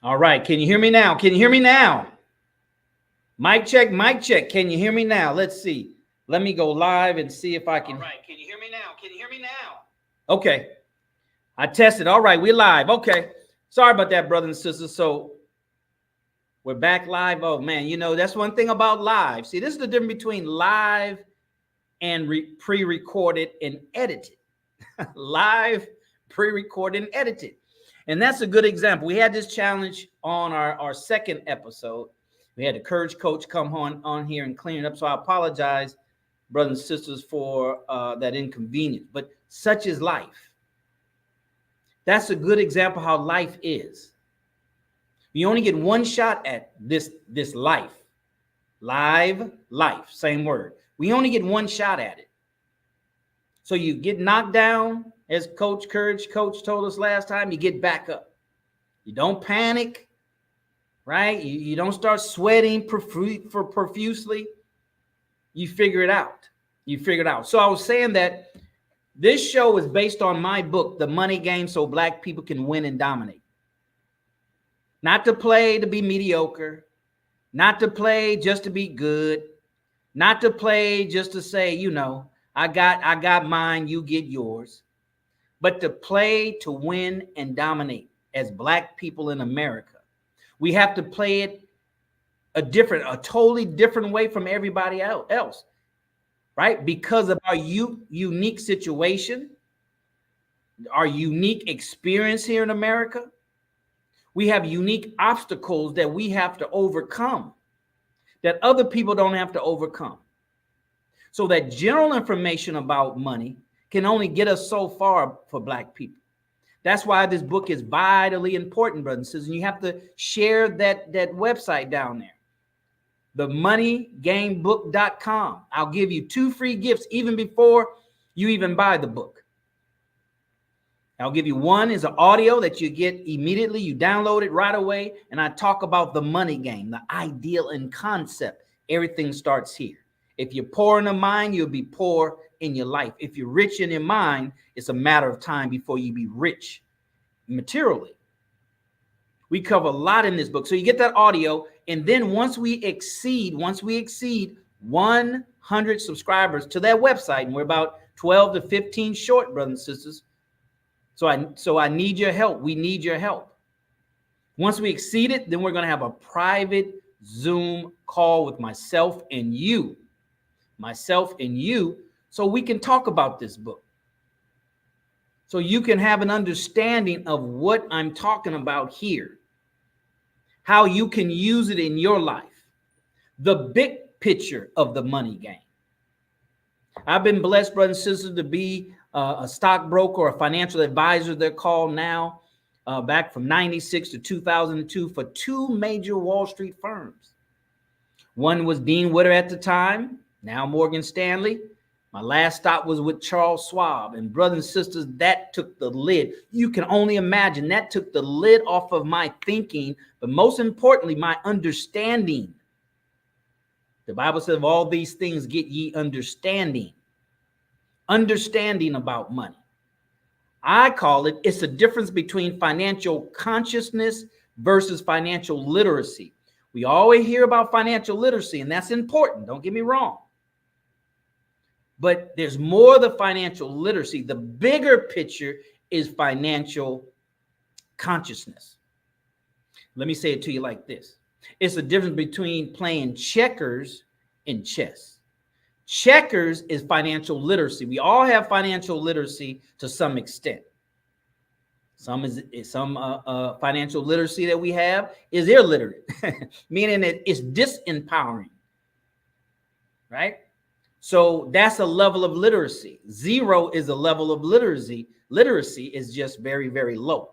All right. Can you hear me now? Can you hear me now? Mic check, mic check. Can you hear me now? Let's see. Let me go live and see if I can. All right. Can you hear me now? Can you hear me now? Okay. I tested. All right. We're live. Okay. Sorry about that, brothers and sisters. So we're back live. Oh, man. You know, that's one thing about live. See, this is the difference between live and pre-recorded and edited. Live, pre-recorded, and edited. And that's a good example. We had this challenge on our second episode. We had the Courage Coach come on here and clean it up. So I apologize, brothers and sisters, for that inconvenience. But such is life. That's a good example how life is. You only get one shot at this life. Live, life, same word. We only get one shot at it. So you get knocked down, as Courage Coach told us last time, you get back up. You don't panic, right? You don't start sweating profusely. You figure it out. You figure it out. So I was saying that this show is based on my book, The Money Game, so Black people can win and dominate. Not to play to be mediocre, not to play just to be good, not to play just to say, you know, I got mine, you get yours, but to play to win and dominate as Black people in America. We have to play it a totally different way from everybody else, right? Because of our unique situation, our unique experience here in America. We have unique obstacles that we have to overcome that other people don't have to overcome. So that general information about money can only get us so far for Black people. That's why this book is vitally important, brothers and sisters. And you have to share that website down there, themoneygamebook.com. I'll give you 2 free gifts even before you even buy the book. I'll give you one is an audio that you get immediately. You download it right away. And I talk about the money game, the ideal and concept. Everything starts here. If you're poor in the mind, you'll be poor in your life. If you're rich in your mind, it's a matter of time before you be rich materially. We cover a lot in this book. So you get that audio. And then once we exceed 100 subscribers to that website, and we're about 12 to 15 short, brothers and sisters. So I need your help. We need your help. Once we exceed it, then we're going to have a private Zoom call with myself and you, so we can talk about this book. So you can have an understanding of what I'm talking about here, how you can use it in your life, the big picture of the money game. I've been blessed, brothers and sisters, to be a stockbroker or a financial advisor, they're called now, back from 96 to 2002 for 2 major Wall Street firms. One was Dean Witter at the time, now Morgan Stanley. My last stop was with Charles Schwab. And brothers and sisters, that took the lid. You can only imagine that took the lid off of my thinking, but most importantly, my understanding. The Bible says, of all these things, get ye understanding. Understanding about money. I call it's a difference between financial consciousness versus financial literacy. We always hear about financial literacy, and that's important. Don't get me wrong. But there's more than financial literacy. The bigger picture is financial consciousness. Let me say it to you like this. It's the difference between playing checkers and chess. Checkers is financial literacy. We all have financial literacy to some extent. Some financial literacy that we have is illiterate, meaning that it's disempowering, right? So that's a level of literacy. 0 is a level of literacy. Literacy is just very, very low.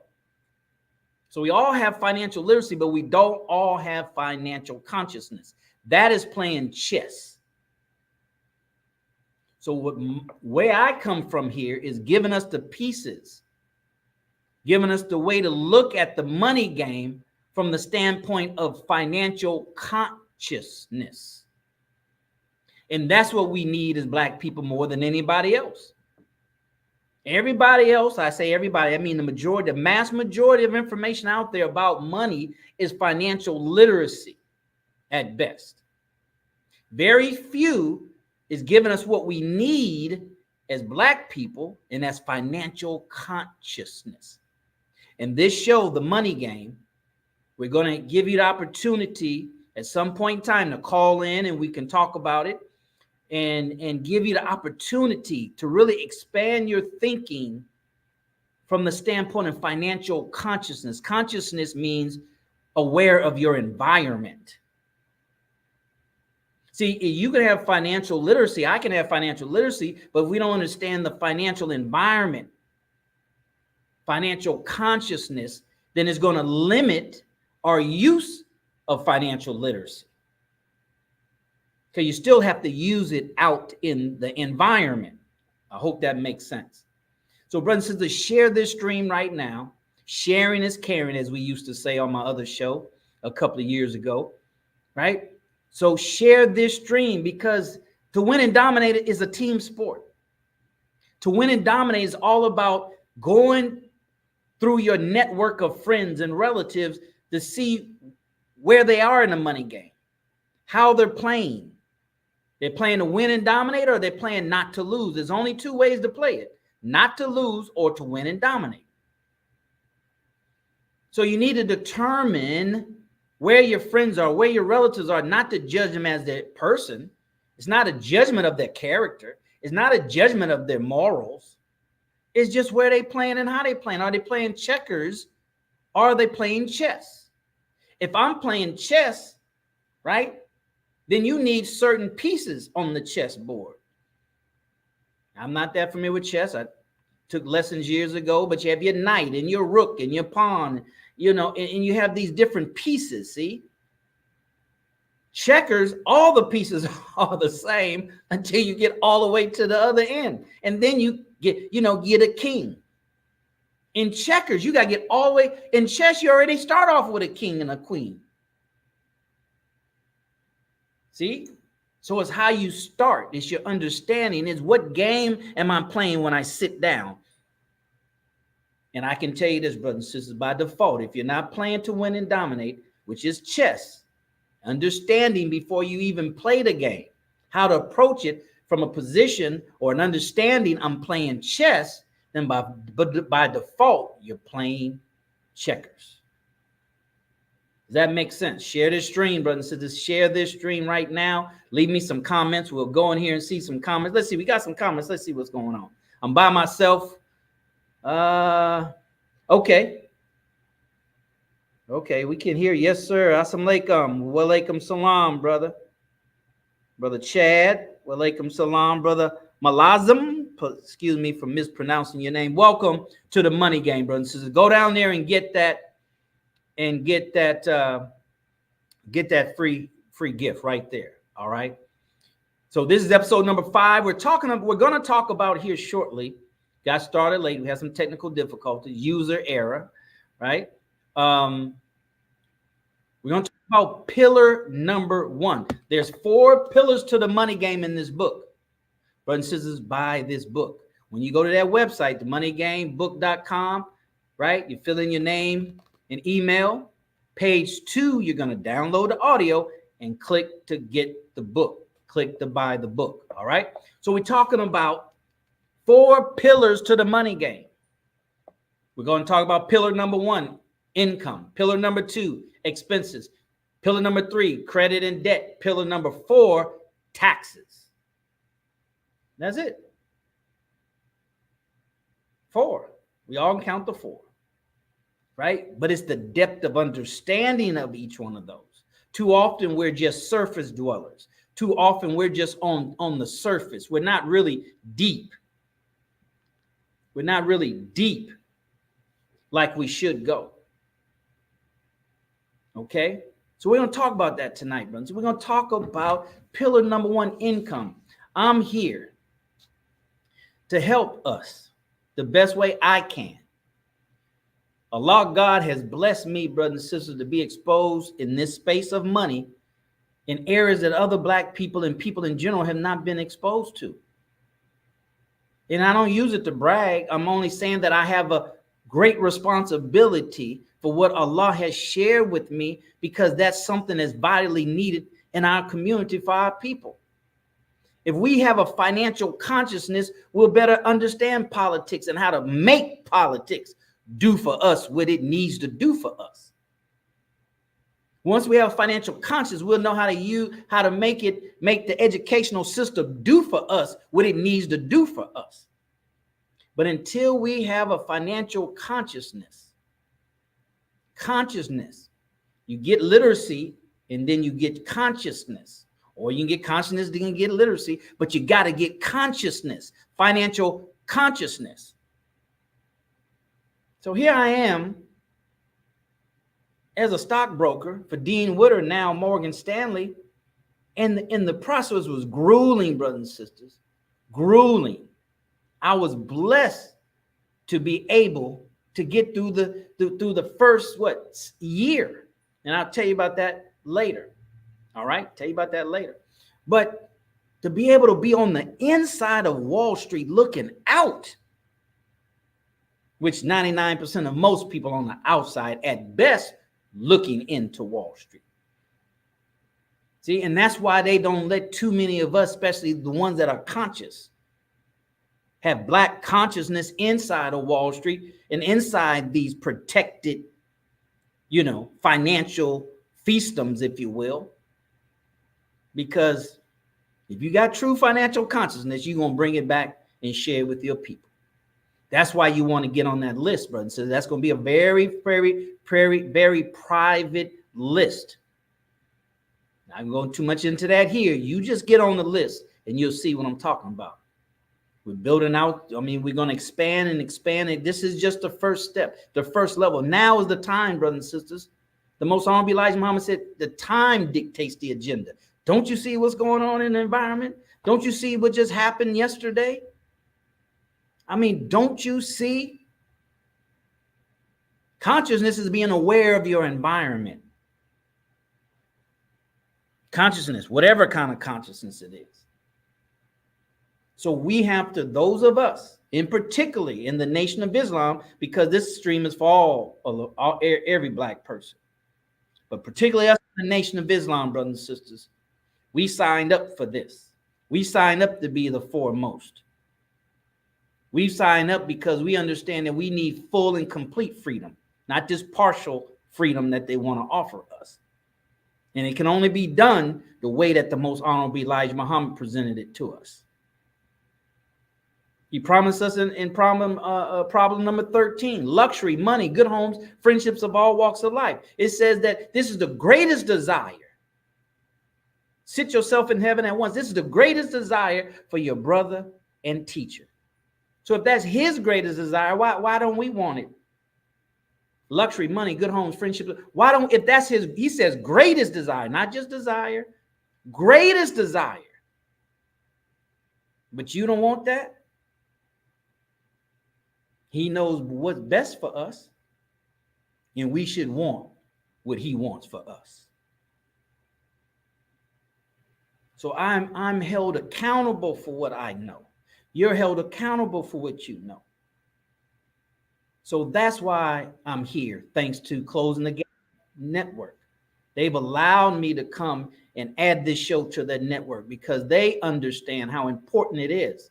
So we all have financial literacy, but we don't all have financial consciousness. That is playing chess. So where I come from here is giving us the pieces, giving us the way to look at the money game from the standpoint of financial consciousness. And that's what we need as Black people more than anybody else. Everybody else, I say everybody, I mean the mass majority of information out there about money is financial literacy at best. Very few is giving us what we need as Black people, and that's financial consciousness. In this show, The Money Game, we're going to give you the opportunity at some point in time to call in and we can talk about it and give you the opportunity to really expand your thinking from the standpoint of financial consciousness. Consciousness means aware of your environment. See, you can have financial literacy. I can have financial literacy, but if we don't understand the financial environment, financial consciousness, then it's going to limit our use of financial literacy. Because you still have to use it out in the environment. I hope that makes sense. So, brothers and sisters, share this stream right now. Sharing is caring, as we used to say on my other show a couple of years ago, right? So share this stream, because to win and dominate it is a team sport. To win and dominate is all about going through your network of friends and relatives to see where they are in the money game, how they're playing. They're playing to win and dominate, or they're playing not to lose. There's only two ways to play it: not to lose or to win and dominate. So you need to determine where your friends are, where your relatives are, not to judge them as their person. It's not a judgment of their character. It's not a judgment of their morals. It's just where they playing and how they playing. Are they playing checkers? Or are they playing chess? If I'm playing chess, right, then you need certain pieces on the chessboard. I'm not that familiar with chess. I took lessons years ago, but you have your knight and your rook and your pawn, you know, and you have these different pieces, see? Checkers, all the pieces are the same until you get all the way to the other end. And then you get a king. In checkers, you got to get all the way. In chess, you already start off with a king and a queen. See? So it's how you start. It's your understanding. It's what game am I playing when I sit down? And I can tell you this, brothers and sisters, by default, if you're not playing to win and dominate, which is chess, understanding before you even play the game, how to approach it from a position or an understanding, I'm playing chess, then by default, you're playing checkers. Does that make sense? Share this stream, brothers and sisters. Share this stream right now. Leave me some comments. We'll go in here and see some comments. Let's see. We got some comments. Let's see what's going on. I'm by myself. Okay. Okay, we can hear. Yes, sir. Assalamu alaikum. Wa alaikum salam, brother. Brother Chad. Wa alaikum salam, brother Malazim. Excuse me for mispronouncing your name. Welcome to the Money Game, brothers and sisters. Go down there and get that. And get that free gift right there. All right. So this is episode number 5. We're going to talk about here shortly. Got started late. We had some technical difficulties, user error, right? We're going to talk about pillar number 1. There's 4 pillars to the money game in this book. Brothers and sisters, buy this book. When you go to that website, themoneygamebook.com, right? You fill in your name and email. Page 2, you're going to download the audio and click to get the book. Click to buy the book. All right. So we're talking about 4 pillars to the money game. We're going to talk about pillar number 1, income. Pillar number 2, expenses. Pillar number 3, credit and debt. Pillar number 4, taxes. That's it. 4. We all count the 4. Right? But it's the depth of understanding of each one of those. Too often we're just surface dwellers. Too often we're just on the surface. We're not really deep. We're not really deep like we should go. Okay? So we're going to talk about that tonight, brothers. We're going to talk about pillar number 1, income. I'm here to help us the best way I can. Allah God has blessed me, brothers and sisters, to be exposed in this space of money in areas that other black people and people in general have not been exposed to. And I don't use it to brag. I'm only saying that I have a great responsibility for what Allah has shared with me, because that's something that's vitally needed in our community for our people. If we have a financial consciousness, we'll better understand politics and how to make politics do for us what it needs to do for us. Once we have a financial conscience, we'll know how to make the educational system do for us what it needs to do for us. But until we have a financial consciousness, you get literacy and then you get consciousness, or you can get consciousness, then you get literacy, but you got to get consciousness, financial consciousness. So here I am as a stockbroker for Dean Witter, now Morgan Stanley, and the process was grueling, brothers and sisters, grueling. I was blessed to be able to get through the first year, and I'll tell you about that later. All right, tell you about that later. But to be able to be on the inside of Wall Street looking out, which 99% of most people on the outside at best looking into Wall Street. See, and that's why they don't let too many of us, especially the ones that are conscious, have black consciousness inside of Wall Street and inside these protected, financial fiefdoms, if you will. Because if you got true financial consciousness, you're going to bring it back and share it with your people. That's why you want to get on that list, brother. So that's going to be a very, very, very, very private list. I'm going too much into that here. You just get on the list and you'll see what I'm talking about. We're building out. We're going to expand and expand. And this is just the first step, the first level. Now is the time, brothers and sisters. The Most Honorable Elijah Muhammad said, the time dictates the agenda. Don't you see what's going on in the environment? Don't you see what just happened yesterday? Don't you see? Consciousness is being aware of your environment. Consciousness, whatever kind of consciousness it is. So we have to, those of us, in particularly in the Nation of Islam, because this stream is for every black person, but particularly us in the Nation of Islam, brothers and sisters, we signed up for this. We signed up to be the foremost. We signed up because we understand that we need full and complete freedom, not just partial freedom that they want to offer us. And it can only be done the way that the Most Honorable Elijah Muhammad presented it to us. He promised us in problem number 13, luxury, money, good homes, friendships of all walks of life. It says that this is the greatest desire. Sit yourself in heaven at once. This is the greatest desire for your brother and teacher. So if that's his greatest desire, why don't we want it? Luxury, money, good homes, friendships. Why don't, if that's his, he says greatest desire, not just desire, greatest desire. But you don't want that? He knows what's best for us, and we should want what he wants for us. So I'm held accountable for what I know. You're held accountable for what you know. So that's why I'm here, thanks to Closing the Gap Network. They've allowed me to come and add this show to their network because they understand how important it is.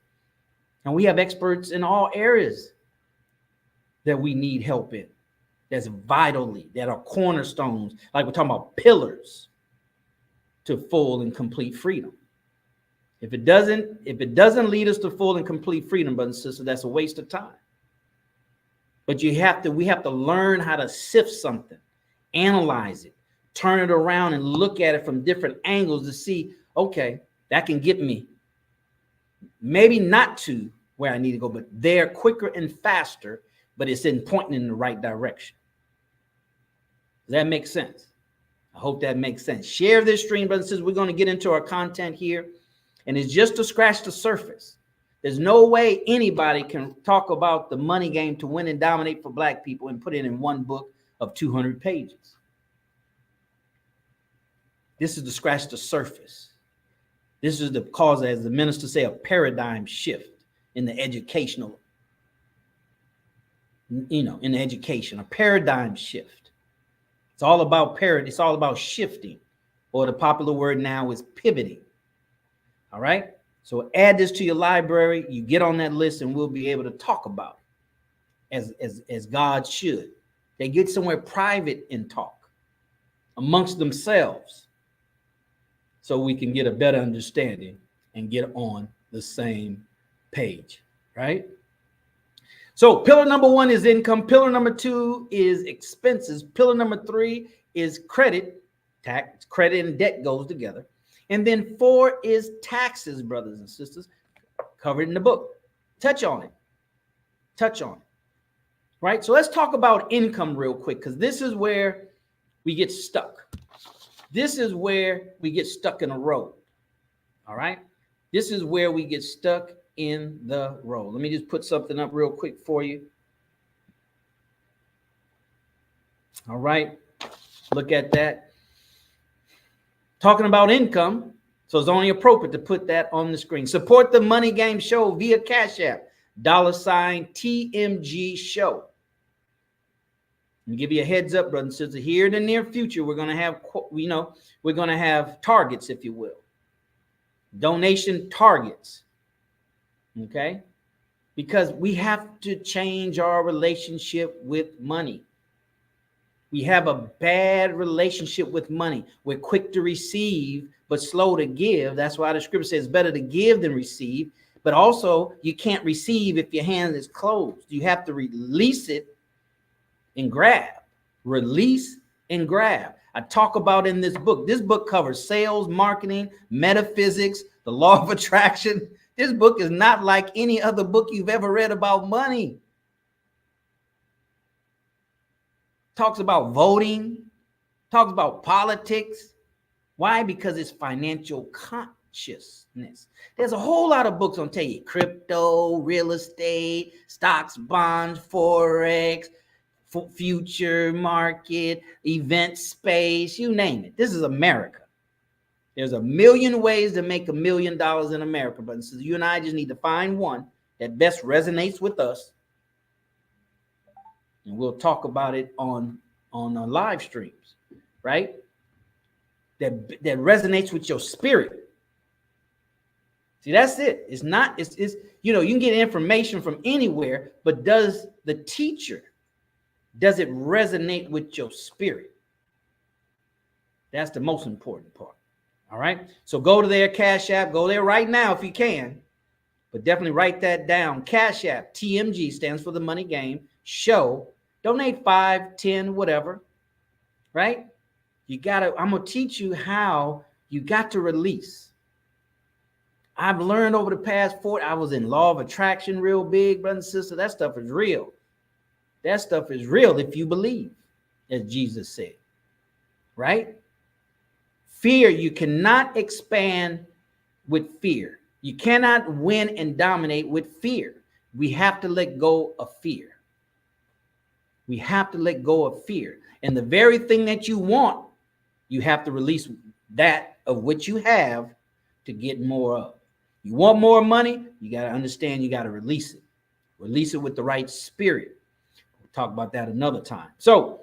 And we have experts in all areas that we need help in. That's vitally, that are cornerstones, like we're talking about pillars to full and complete freedom. If it doesn't lead us to full and complete freedom, brothers and sisters, that's a waste of time. But we have to learn how to sift something, analyze it, turn it around and look at it from different angles to see, okay, that can get me maybe not to where I need to go, but there quicker and faster, but it's pointing in the right direction. Does that make sense? I hope that makes sense. Share this stream, brothers and sisters. We're going to get into our content here, and it's just to scratch the surface. There's no way anybody can talk about the money game to win and dominate for black people and put it in one book of 200 pages. This is to scratch the surface. This is the cause, as the minister say, a paradigm shift in the educational, in the education, a paradigm shift. It's all about it's all about shifting, or the popular word now is pivoting. All right. So add this to your library. You get on that list, and we'll be able to talk about it as God should. They get somewhere private and talk amongst themselves, so we can get a better understanding and get on the same page, right? So pillar number 1 is income. Pillar number 2 is expenses. Pillar number 3 is credit. Tax, credit and debt goes together. And then 4 is taxes, brothers and sisters, covered in the book. Touch on it. Right? So let's talk about income real quick, because this is where we get stuck. This is where we get stuck in a road. All right? This is where we get stuck in the road. Let me just put something up real quick for you. All right. Look at that. Talking about income, so it's only appropriate to put that on the screen. Support the Money Game Show via Cash App, $TMG Show. Let me give you a heads up, brothers and sisters. Here in the near future, we're going to have, we're going to have targets, if you will. Donation targets. Okay? Because we have to change our relationship with money. We have a bad relationship with money. We're quick to receive, but slow to give. That's why the scripture says better to give than receive. But also, you can't receive if your hand is closed. You have to release it and grab. Release and grab. I talk about in this book. This book covers sales, marketing, metaphysics, the law of attraction. This book is not like any other book you've ever read about money. Talks about voting, talks about politics. Why? Because it's financial consciousness. There's a whole lot of books on tell you crypto, real estate, stocks, bonds, forex, future market, event space, you name it. This is America. There's a million ways to make $1 million in America, but so you and I just need to find one that best resonates with us. And we'll talk about it on live streams, right? That resonates with your spirit. See, that's it. It's not, it's you can get information from anywhere, but does the teacher, does it resonate with your spirit? That's the most important part. All right. So go to their Cash App, go there right now if you can, but definitely write that down. Cash App, TMG stands for the Money Game Show. Donate 5, 10, whatever, right? I'm going to teach you how you got to release. I've learned over the past I was in law of attraction real big, brother and sister. That stuff is real. That stuff is real if you believe, as Jesus said, right? Fear, you cannot expand with fear. You cannot win and dominate with fear. We have to let go of fear. We have to let go of fear. And the very thing that you want, you have to release that of which you have to get more of. You want more money, you got to understand you got to release it. Release it with the right spirit. We'll talk about that another time. So,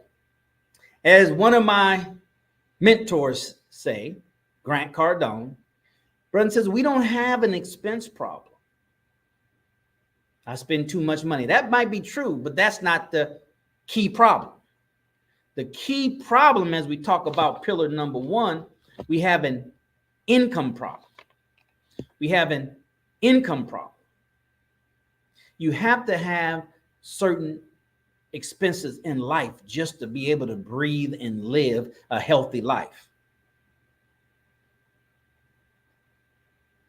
as one of my mentors say, Grant Cardone, brother says, we don't have an expense problem. I spend too much money. That might be true, but that's not the key problem. The key problem, as we talk about pillar number 1, we have an income problem. We have an income problem. You have to have certain expenses in life just to be able to breathe and live a healthy life.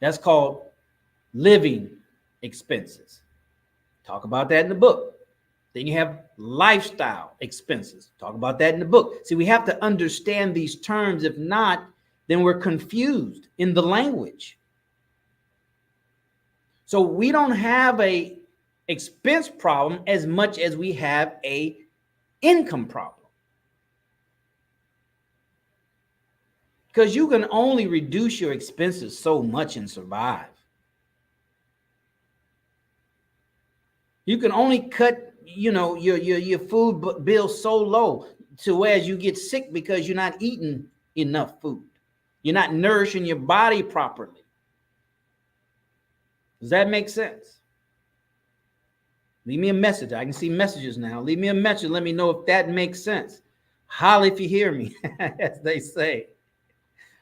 That's called living expenses. Talk about that in the book. Then you have lifestyle expenses. Talk about that in the book. See, we have to understand these terms. If not, then we're confused in the language. So we don't have a expense problem as much as we have a income problem. Because you can only reduce your expenses so much and survive. You can only cut, your food bill so low to whereas you get sick because you're not eating enough food. You're not nourishing your body properly. Does that make sense? Leave me a message. I can see messages now. Leave me a message. Let me know if that makes sense. Holla if you hear me, as they say.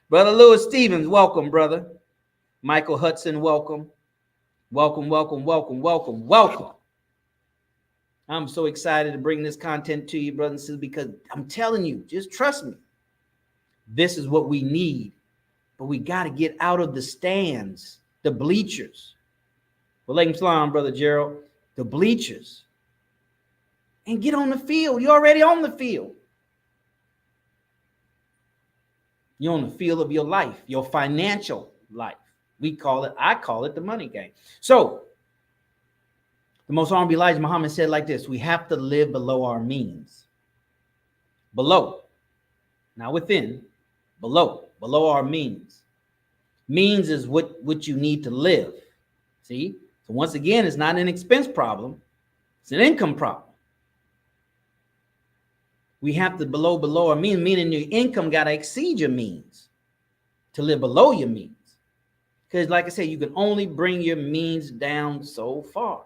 Brother Lewis Stevens, welcome, brother. Michael Hudson, welcome. Welcome, welcome, welcome, welcome, welcome. I'm so excited to bring this content to you, brothers and sisters, because I'm telling you, just trust me. This is what we need. But we got to get out of the stands, the bleachers. Walaikum salam, Brother Gerald. The bleachers. And get on the field. You're already on the field. You're on the field of your life, your financial life. I call it the money game. So, the Most Honorable Elijah Muhammad said like this: we have to live below our means. Below. Not within. Below our means. Means is what you need to live. See? So once again, it's not an expense problem. It's an income problem. We have to below our means, meaning your income got to exceed your means to live below your means. Because like I said, you can only bring your means down so far.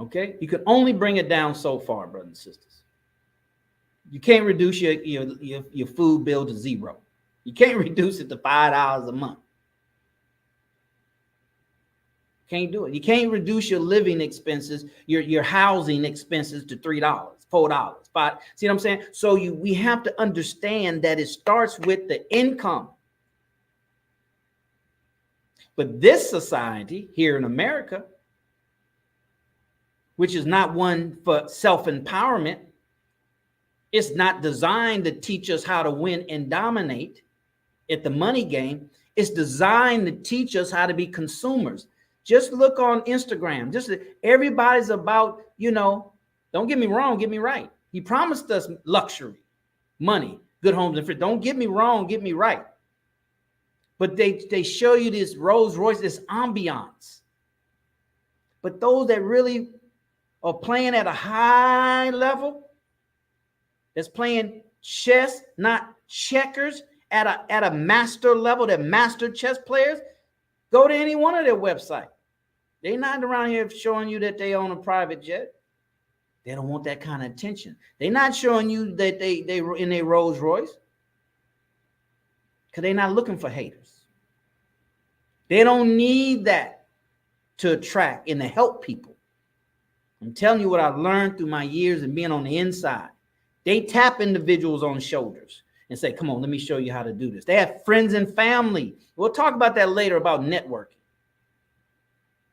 Okay? You can only bring it down so far, brothers and sisters. You can't reduce your food bill to zero. You can't reduce it to $5 a month. Can't do it. You can't reduce your living expenses, your housing expenses to $3, $4, $5. See what I'm saying? So we have to understand that it starts with the income. But this society here in America, which is not one for self-empowerment, it's not designed to teach us how to win and dominate at the money game. It's designed to teach us how to be consumers. Just look on Instagram. Just everybody's about, don't get me wrong, get me right. He promised us luxury, money, good homes and free. Don't get me wrong, get me right. But they show you this Rolls Royce, this ambiance. But those that really are playing at a high level, that's playing chess, not checkers, at a master level, they're master chess players, go to any one of their websites. They're not around here showing you that they own a private jet. They don't want that kind of attention. They're not showing you that they in their Rolls Royce, because they're not looking for haters. They don't need that to attract and to help people. I'm telling you what I've learned through my years and being on the inside. They tap individuals on shoulders and say, come on, let me show you how to do this. They have friends and family. We'll talk about that later, about networking.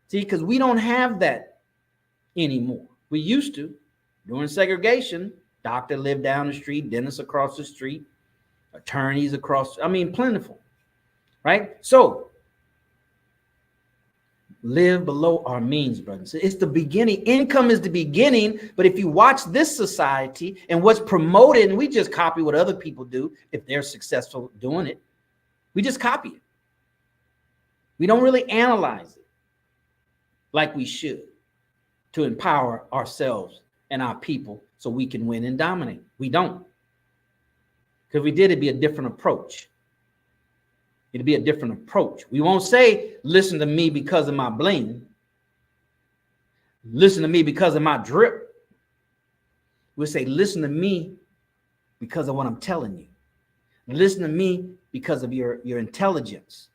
See, because we don't have that anymore. We used to. During segregation, doctor lived down the street, dentist across the street, attorneys across, plentiful, right? So, live below our means, brothers. It's the beginning. Income is the beginning. But if you watch this society and what's promoted, and we just copy what other people do, if they're successful doing it, we just copy it. We don't really analyze it like we should to empower ourselves and our people so we can win and dominate. We don't. Because if we did, it'd be a different approach. It'd be a different approach. We won't say, listen to me because of my bling. Listen to me because of my drip. We'll say, listen to me because of what I'm telling you. Listen to me because of your intelligence.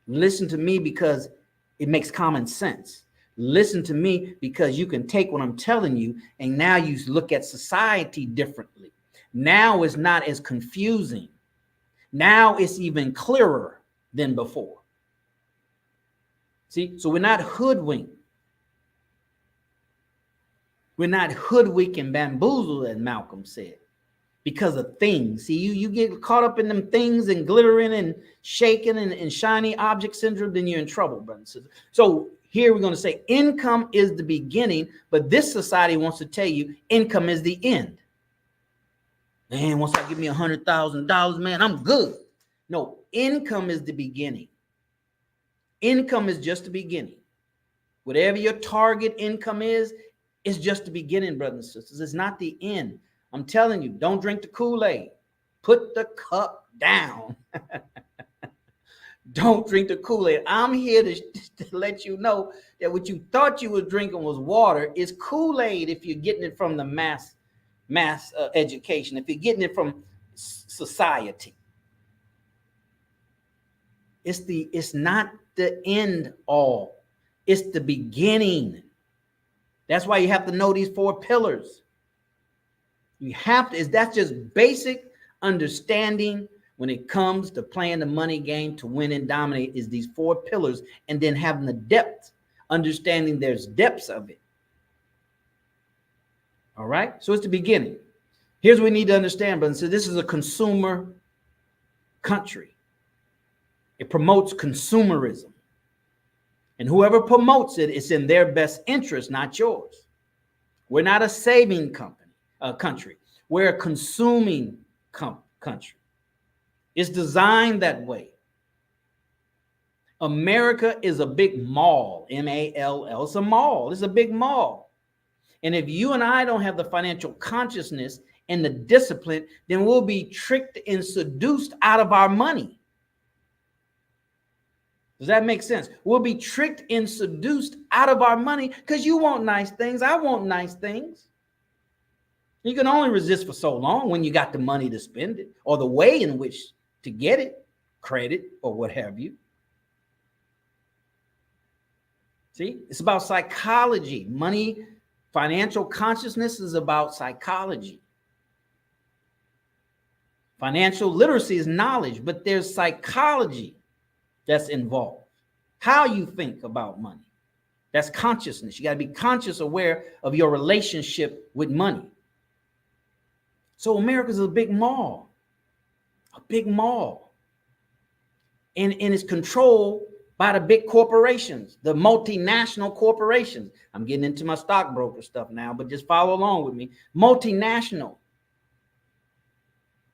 Listen to me because it makes common sense. Listen to me because you can take what I'm telling you and now you look at society differently. Now it's not as confusing. Now it's even clearer than before. See, so we're not hoodwinked. We're not hoodwinked and bamboozled, as Malcolm said, because of things. See, you get caught up in them things and glittering and shaking and shiny object syndrome, then you're in trouble, brothers and sisters. So here we're going to say income is the beginning, but this society wants to tell you income is the end. Man, once I give me $100,000, man, I'm good. No, income is the beginning. Income is just the beginning. Whatever your target income is, it's just the beginning, brothers and sisters. It's not the end. I'm telling you, don't drink the Kool-Aid. Put the cup down. Don't drink the Kool-Aid. I'm here to let you know that what you thought you were drinking was water is Kool-Aid if you're getting it from the mass education, if you're getting it from society. It's not the end all. It's the beginning. That's why you have to know these 4 pillars. You have to, that's just basic understanding when it comes to playing the money game to win and dominate, is these 4 pillars, and then having the depth, understanding there's depths of it. All right. So it's the beginning. Here's what we need to understand, brothers. So this is a consumer country. It promotes consumerism. And whoever promotes it, it's in their best interest, not yours. We're not a saving country. We're a consuming country. It's designed that way. America is a big mall, M-A-L-L. It's a mall. It's a big mall. And if you and I don't have the financial consciousness and the discipline, then we'll be tricked and seduced out of our money. Does that make sense? We'll be tricked and seduced out of our money because you want nice things. I want nice things. You can only resist for so long when you got the money to spend it, or the way in which to get it, credit or what have you. See, it's about psychology. Money, financial consciousness is about psychology. Financial literacy is knowledge, but there's psychology that's involved. How you think about money. That's consciousness. You got to be conscious, aware of your relationship with money. So America's a big mall. A big mall. And it's controlled by the big corporations, the multinational corporations. I'm getting into my stockbroker stuff now, but just follow along with me. Multinational.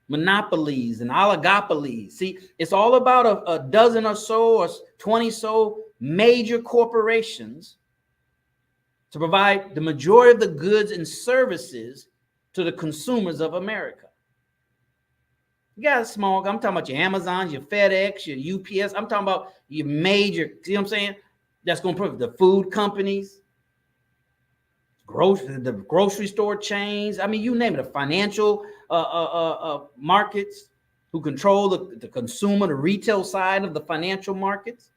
Monopolies and oligopolies. See, it's all about a dozen or so or 20 so major corporations to provide the majority of the goods and services to the consumers of America. You got a small, I'm talking about your Amazons, your FedEx, your UPS. I'm talking about your major, see what I'm saying? That's going to provide the food companies, the grocery store chains. I mean, you name it, the financial markets who control the consumer, the retail side of the financial markets.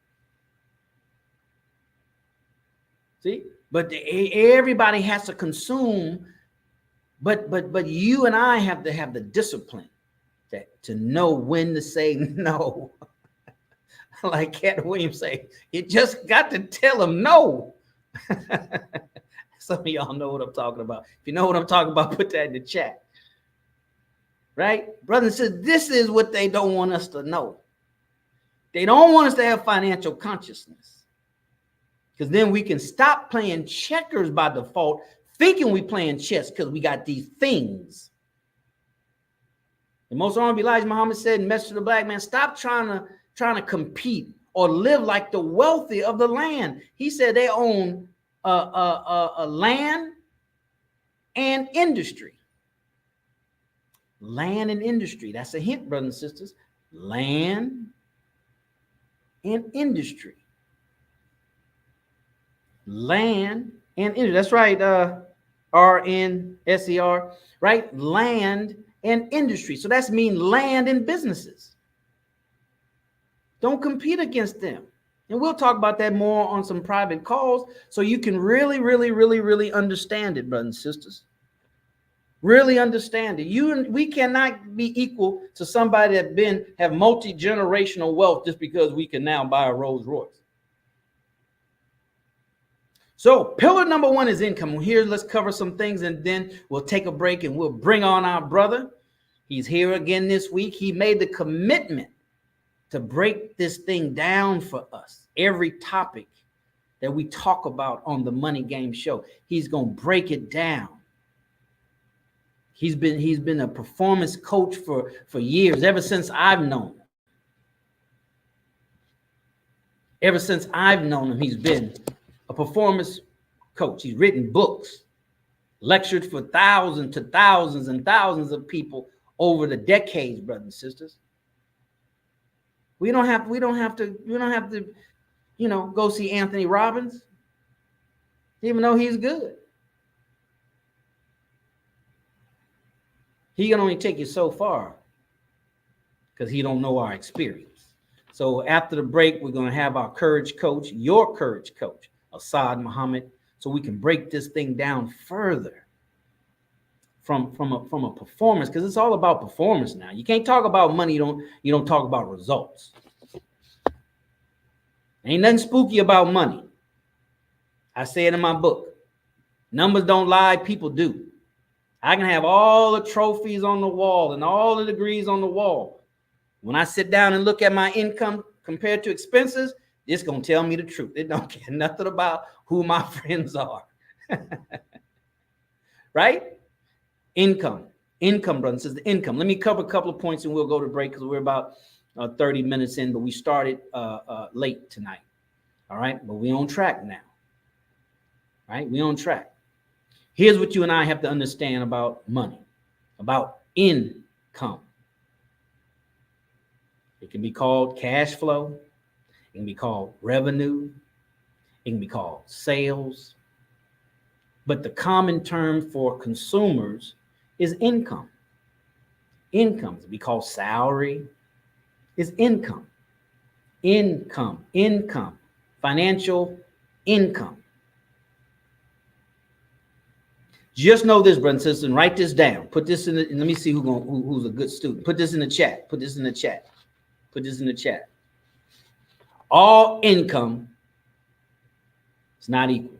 See, but everybody has to consume, but you and I have to have the discipline to know when to say no. Like Cat Williams say, you just got to tell them no. Some of y'all know what I'm talking about. If you know what I'm talking about, put that in the chat. Right? Brothers and sisters, this is what they don't want us to know. They don't want us to have financial consciousness. Because then we can stop playing checkers by default, thinking we playing chess because we got these things. The most honorable Elijah Muhammad said in Message to the Black Man, stop trying to compete or live like the wealthy of the land. He said they own a land and industry. Land and industry. That's a hint, brothers and sisters. Land and industry. Land and industry. That's right. RNSER. Right? Land and industry. So that's mean land and businesses. Don't compete against them. And we'll talk about that more on some private calls so you can really, really, really, really understand it, brothers and sisters. Really understand it. We cannot be equal to somebody that have multi-generational wealth just because we can now buy a Rolls Royce. So pillar number 1 is income. Here, let's cover some things and then we'll take a break and we'll bring on our brother. He's here again this week. He made the commitment to break this thing down for us. Every topic that we talk about on the Money Game Show, he's going to break it down. He's been a performance coach for years, ever since I've known him. Ever since I've known him, he's been a performance coach. He's written books, lectured for thousands and thousands of people over the decades, brothers and sisters. We don't have to, go see Anthony Robbins, even though he's good. He can only take you so far because he don't know our experience. So after the break, we're going to have our courage coach, your courage coach, Asad Muhammad, so we can break this thing down further from a performance, because it's all about performance now. You can't talk about money, you don't talk about results. Ain't nothing spooky about money. I say it in my book. Numbers don't lie, people do. I can have all the trophies on the wall and all the degrees on the wall. When I sit down and look at my income compared to expenses, it's going to tell me the truth. It don't care nothing about who my friends are. Right? Income, brothers and sisters, income. Let me cover a couple of points and we'll go to break because we're about 30 minutes in, but we started late tonight. All right, but we're on track now. Right? We're on track. Here's what you and I have to understand about money, about income. It can be called cash flow. It can be called revenue. It can be called sales. But the common term for consumers is income. Income, we call salary, is income. Income, financial income. Just know this, brothers and sisters, and write this down. Put this in the, let me see who's a good student. Put this in the chat. Put this in the chat. Put this in the chat. All income is not equal.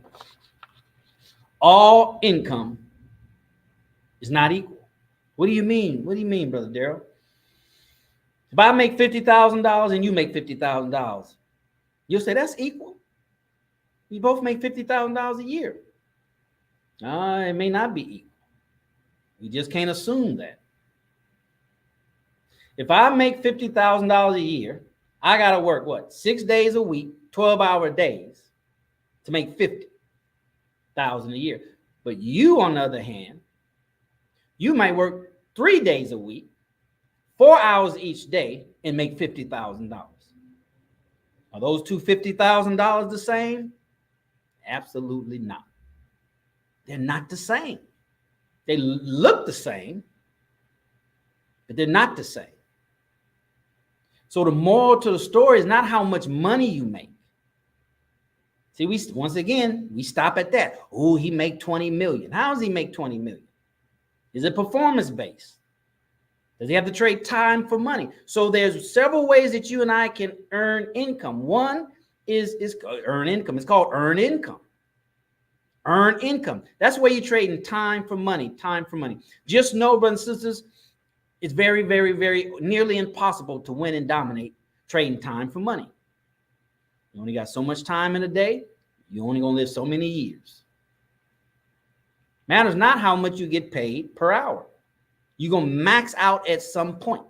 All income is not equal. What do you mean? What do you mean, Brother Darrell? If I make $50,000 and you make $50,000, you'll say that's equal. You both make $50,000 a year. It may not be equal. We just can't assume that. If I make $50,000 a year, I got to work, 6 days a week, 12-hour days to make $50,000 a year. But you, on the other hand, you might work 3 days a week, 4 hours each day, and make $50,000. Are those two $50,000 the same? Absolutely not. They're not the same. They look the same, but they're not the same. So the moral to the story is not how much money you make. See, we stop at that. Oh, he make 20 million. How does he make 20 million? Is it performance based? Does he have to trade time for money? So there's several ways that you and I can earn income. One is earn income. It's called earn income. Earn income. That's where you're trading time for money. Time for money. Just know, brothers and sisters, it's very, very, very nearly impossible to win and dominate trading time for money. You only got so much time in a day. You're only going to live so many years. Matters not how much you get paid per hour. You're going to max out at some point.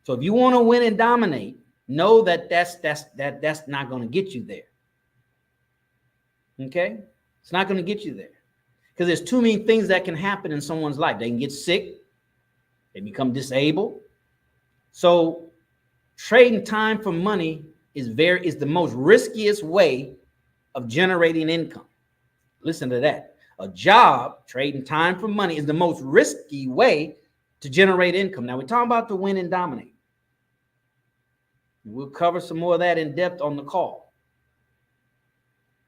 So if you want to win and dominate, know that that's not going to get you there. Okay? It's not going to get you there. Because there's too many things that can happen in someone's life. They can get sick. They become disabled. So trading time for money is the most riskiest way of generating income. Listen to that. A job, trading time for money, is the most risky way to generate income. Now, we're talking about to win and dominate. We'll cover some more of that in depth on the call.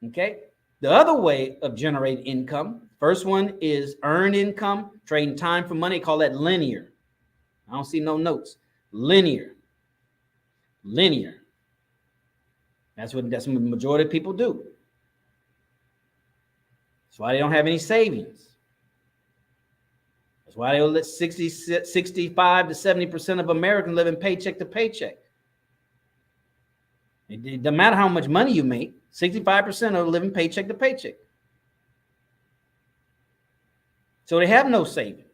Okay? The other way of generating income, first one is earned income, trading time for money. Call that linear. I don't see no notes. Linear. That's what the majority of people do. That's why they don't have any savings. That's why they let 65 to 70% of Americans live in paycheck to paycheck. It doesn't matter how much money you make. 65% are living paycheck to paycheck. So they have no savings.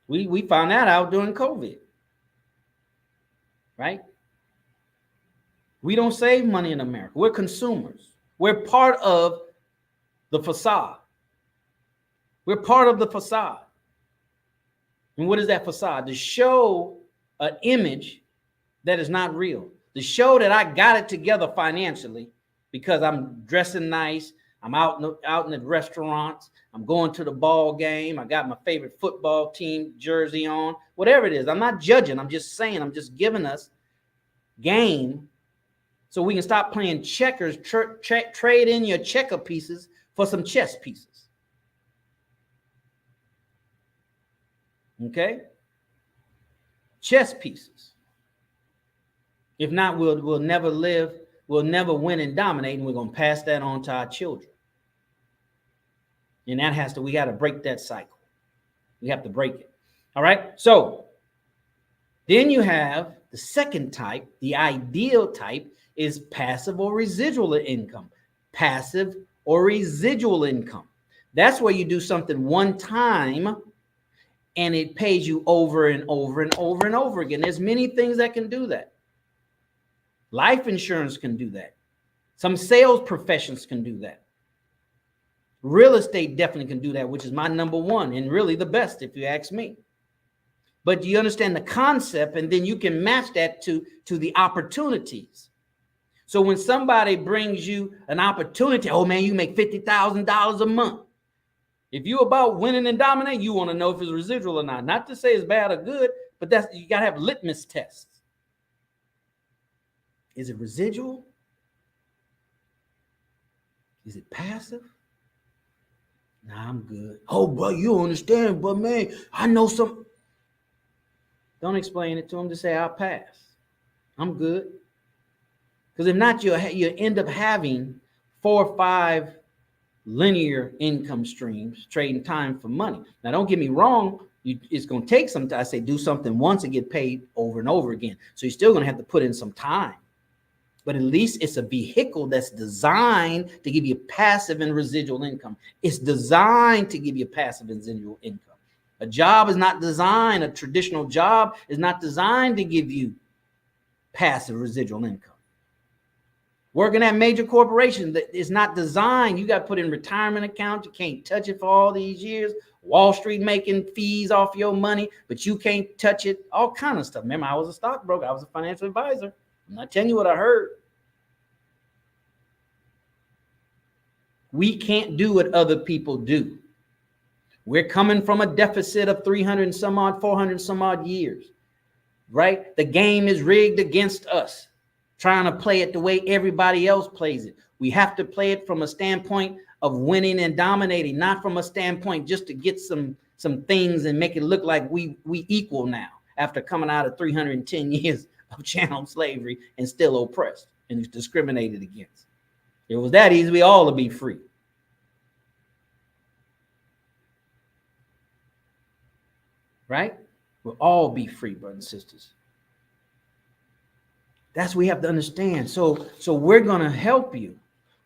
We found that out during COVID. Right? We don't save money in America. We're consumers. We're part of the facade. We're part of the facade. And what is that facade? To show an image that is not real. To show that I got it together financially because I'm dressing nice. I'm out in the restaurants. I'm going to the ball game. I got my favorite football team jersey on. Whatever it is. I'm not judging. I'm just saying. I'm just giving us game so we can stop playing checkers. Trade in your checker pieces for some chess pieces. Okay? Chess pieces. If not, we'll never live. We'll never win and dominate, and we're going to pass that on to our children. And we got to break that cycle. We have to break it. All right. So then you have the second type, the ideal type is passive or residual income. Passive or residual income. That's where you do something one time and it pays you over and over and over and over again. There's many things that can do that. Life insurance can do that. Some sales professions can do that. Real estate definitely can do that, which is my number one and really the best, if you ask me. But you understand the concept, and then you can match that to the opportunities. So when somebody brings you an opportunity, oh man, you make $50,000 a month. If you're about winning and dominating, you want to know if it's residual or not. Not to say it's bad or good, but you got to have litmus tests. Is it residual? Is it passive? Nah, I'm good. Oh, bro, you don't understand, but man, I know some. Don't explain it to them. Just say, I'll pass. I'm good. Because if not, you end up having 4 or 5 linear income streams, trading time for money. Now, don't get me wrong. It's going to take some time. I say do something once and get paid over and over again. So you're still going to have to put in some time. But at least it's a vehicle that's designed to give you passive and residual income. It's designed to give you passive and residual income. A job is not designed, a traditional job is not designed to give you passive residual income. Working at major corporations is not designed. You got to put in retirement account. You can't touch it for all these years. Wall Street making fees off your money, but you can't touch it. All kind of stuff. Remember, I was a stockbroker. I was a financial advisor. I'm not telling you what I heard. We can't do what other people do. We're coming from a deficit of 300 and some odd, 400 some odd years, right? The game is rigged against us, trying to play it the way everybody else plays it. We have to play it from a standpoint of winning and dominating, not from a standpoint just to get some things and make it look like we equal now after coming out of 310 years of chattel slavery and still oppressed and discriminated against. If it was that easy, we all would be free. Right? We'll all be free, brothers and sisters. That's what we have to understand. So we're going to help you.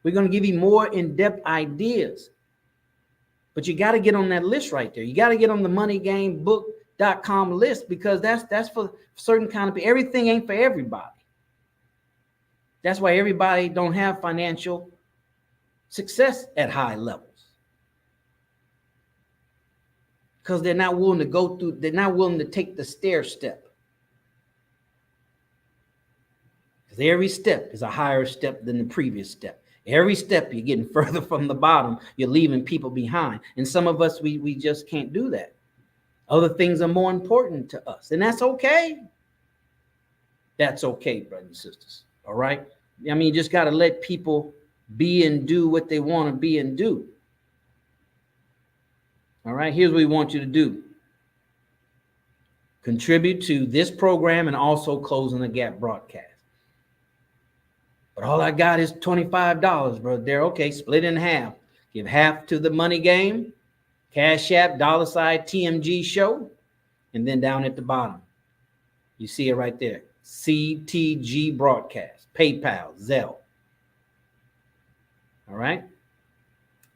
We're going to give you more in-depth ideas. But you got to get on that list right there. You got to get on the moneygamebook.com list, because that's for certain kind of people. Everything ain't for everybody. That's why everybody don't have financial success at high levels. Because they're not willing to go through, they're not willing to take the stair step. Because every step is a higher step than the previous step. Every step you're getting further from the bottom, you're leaving people behind. And some of us, we just can't do that. Other things are more important to us, and that's okay. That's okay, brothers and sisters. All right. I mean, you just got to let people be and do what they want to be and do. All right. Here's what we want you to do. Contribute to this program and also Closing the Gap broadcast. But all I got is $25, brother. There, okay, split in half. Give half to the Money Game, Cash App, $ TMG Show, and then down at the bottom, you see it right there. CTG Broadcast, PayPal, Zelle. All right.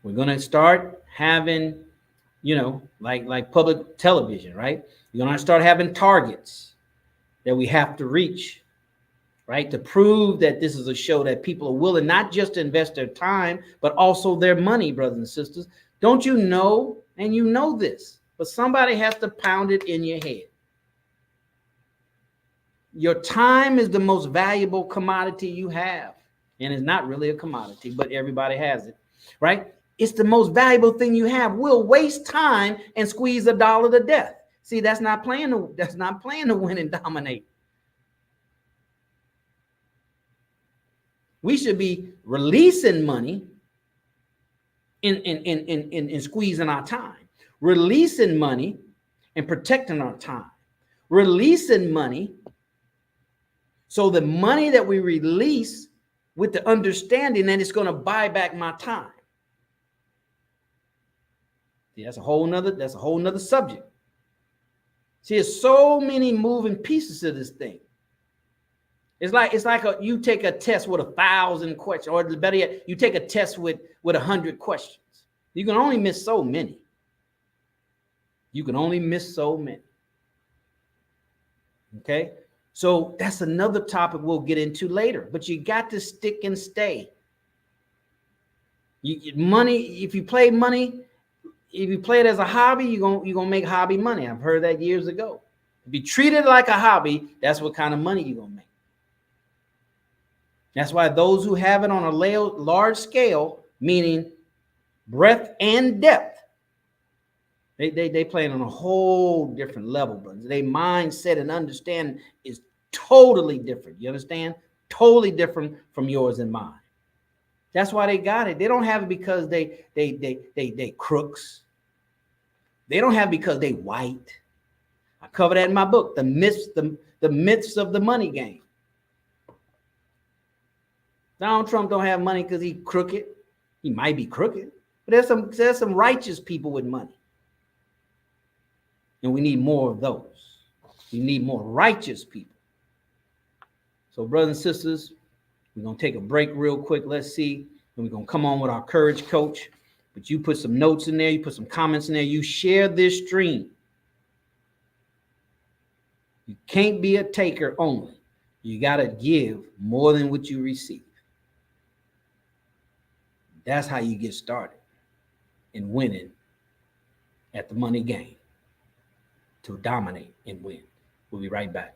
We're going to start having, like public television, right? We're going to start having targets that we have to reach. right? To prove that this is a show that people are willing not just to invest their time, but also their money, brothers and sisters. Don't you know, and you know this, but somebody has to pound it in your head. Your time is the most valuable commodity you have. And it's not really a commodity, but everybody has it, right? It's the most valuable thing you have. We'll waste time and squeeze a dollar to death. See, that's not playing to win and dominate. We should be releasing money in squeezing our time, releasing money and protecting our time, releasing money. So the money that we release with the understanding that it's going to buy back my time. See, that's a whole nother subject. See, there's so many moving pieces to this thing. It's like you take a test with 1,000 questions, or better yet, you take a test with 100 questions. You can only miss so many. You can only miss so many. Okay? So that's another topic we'll get into later, but you got to stick and stay. Money, if you play it as a hobby, you're gonna make hobby money. I've heard that years ago. If you treat it like a hobby, that's what kind of money you're gonna make. That's why those who have it on a large scale, meaning breadth and depth, they playing on a whole different level, but their mindset and understanding is totally different. You understand? Totally different from yours and mine. That's why they got it. They don't have it because they crooks. They don't have it because they white. I cover that in my book, the myths of the money game. Donald Trump don't have money because he's crooked. He might be crooked, but there's some righteous people with money. And we need more of those. We need more righteous people. So, brothers and sisters, we're going to take a break real quick. Let's see. And we're going to come on with our courage coach. But you put some notes in there. You put some comments in there. You share this stream. You can't be a taker only. You got to give more than what you receive. That's how you get started in winning at the money game. To dominate and win. We'll be right back.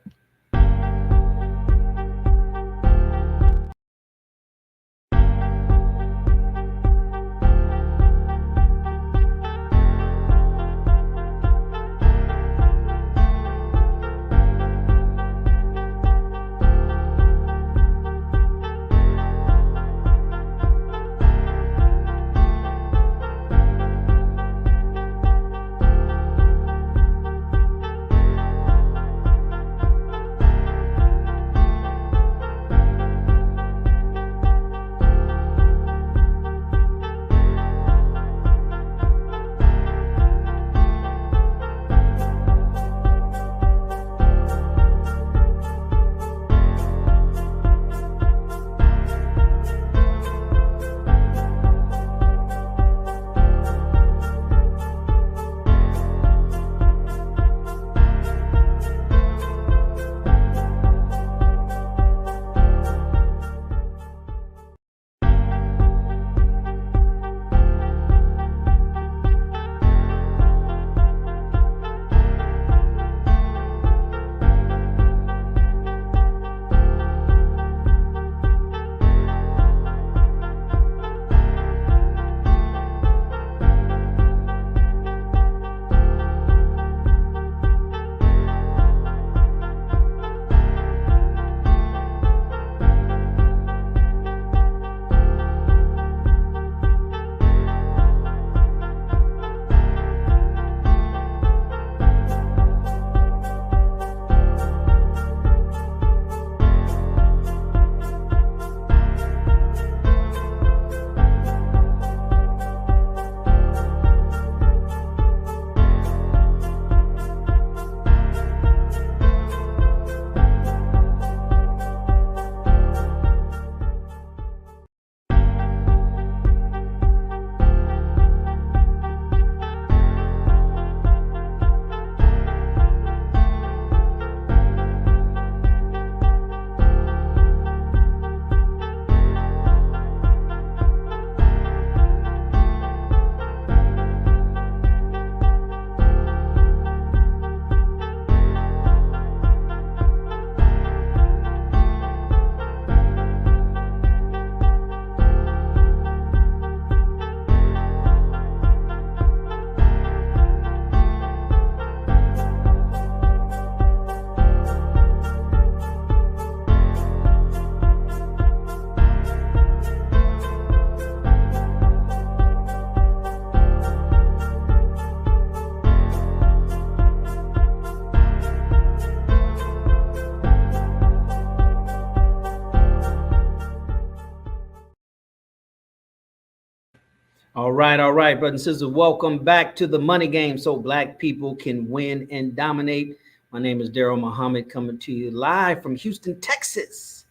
right, brothers and sisters. Welcome back to the Money Game so Black people can win and dominate. My name is Daryl Muhammad, coming to you live from Houston, Texas.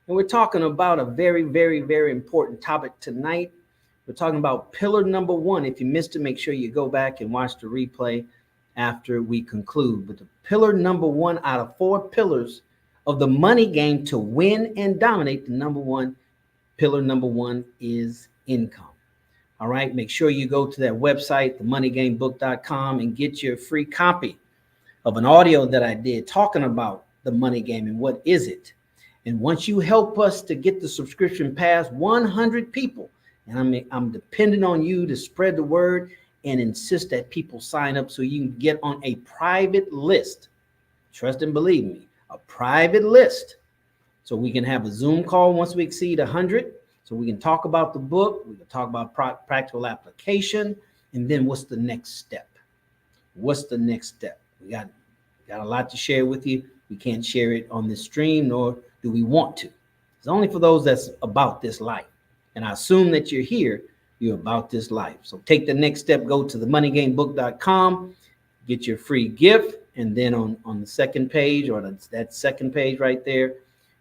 And we're talking about a very, very, very important topic tonight. We're talking about pillar number one. If you missed it, make sure you go back and watch the replay after we conclude. But the pillar number one out of 4 pillars of the money game to win and dominate, pillar number one is income. All right, make sure you go to that website, themoneygamebook.com, and get your free copy of an audio that I did talking about the money game and what is it. And once you help us to get the subscription past 100 people, and I'm depending on you to spread the word and insist that people sign up so you can get on a private list. Trust and believe me, a private list. So we can have a Zoom call once we exceed 100. So we can talk about the book, we can talk about practical application, and then what's the next step? What's the next step? We got a lot to share with you. We can't share it on this stream, nor do we want to. It's only for those that's about this life. And I assume that you're here, you're about this life. So take the next step, go to themoneygamebook.com, get your free gift, and then on the second page, or that second page right there,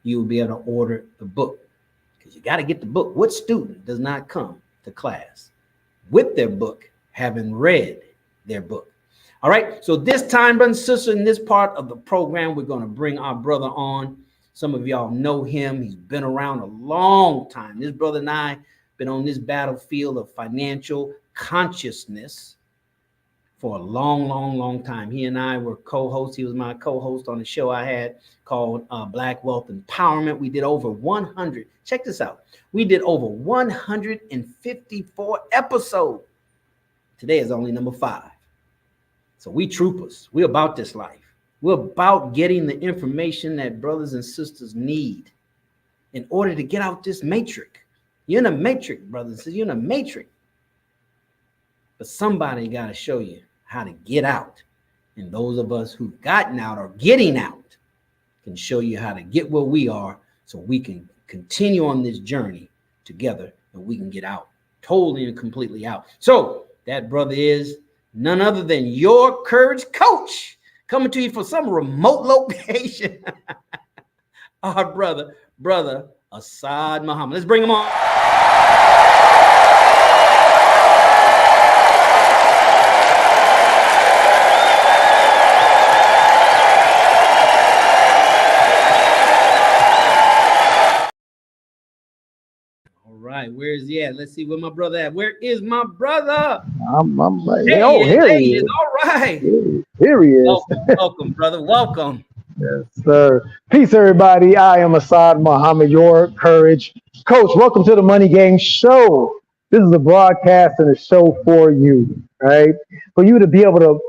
you will be able to order the book. Because you got to get the book. What student does not come to class with their book, having read their book? All right. So this time, brothers and sisters, in this part of the program, we're going to bring our brother on. Some of y'all know him. He's been around a long time. This brother and I been on this battlefield of financial consciousness for a long, long, long time. He and I were co-hosts. He was my co-host on the show I had called Black Wealth Empowerment. We did over 100. Check this out. We did over 154 episodes. Today is only number 5. So we troopers. We're about this life. We're about getting the information that brothers and sisters need in order to get out this matrix. You're in a matrix, brothers. You're in a matrix. But somebody got to show you how to get out. And those of us who've gotten out or getting out can show you how to get where we are so we can continue on this journey together and we can get out totally and completely out. So that brother is none other than your courage coach, coming to you from some remote location. Our brother Asad Muhammad. Let's bring him on. Where is he at? Let's see where my brother at. Where is my brother? I'm like, here he is. All right. Here he is. Welcome, brother. Welcome. Yes, sir. Peace, everybody. I am Asad Muhammad, your courage coach. Welcome to the Money Game Show. This is a broadcast and a show for you, right? For you to be able to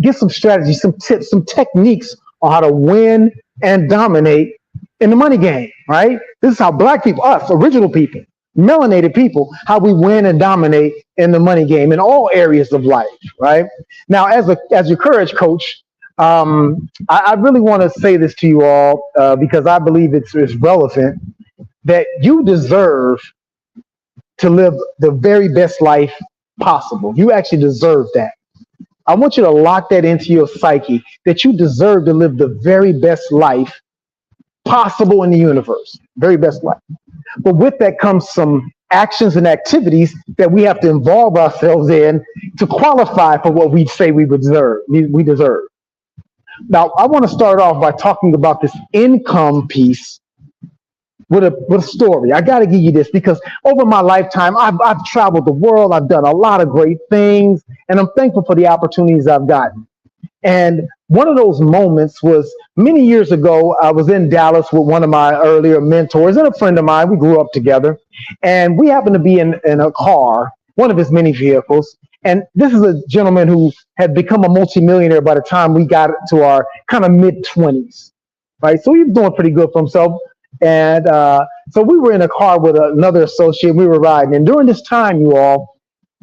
get some strategies, some tips, some techniques on how to win and dominate in the money game, right? This is how Black people, us, original people, melanated people, how we win and dominate in the money game in all areas of life, right? Now, as your courage coach, I really want to say this to you all because I believe it's relevant, that you deserve to live the very best life possible. You actually deserve that. I want you to lock that into your psyche, that you deserve to live the very best life possible in the universe, very best life. But with that comes some actions and activities that we have to involve ourselves in to qualify for what we say we deserve. Now, I want to start off by talking about this income piece with a story. I got to give you this because over my lifetime, I've traveled the world. I've done a lot of great things, and I'm thankful for the opportunities I've gotten. And one of those moments was many years ago. I was in Dallas with one of my earlier mentors and a friend of mine. We grew up together, and we happened to be in a car, one of his many vehicles. And this is a gentleman who had become a multimillionaire by the time we got to our kind of mid-20s, right? So he was doing pretty good for himself. And so we were in a car with another associate. We were riding. And during this time, you all,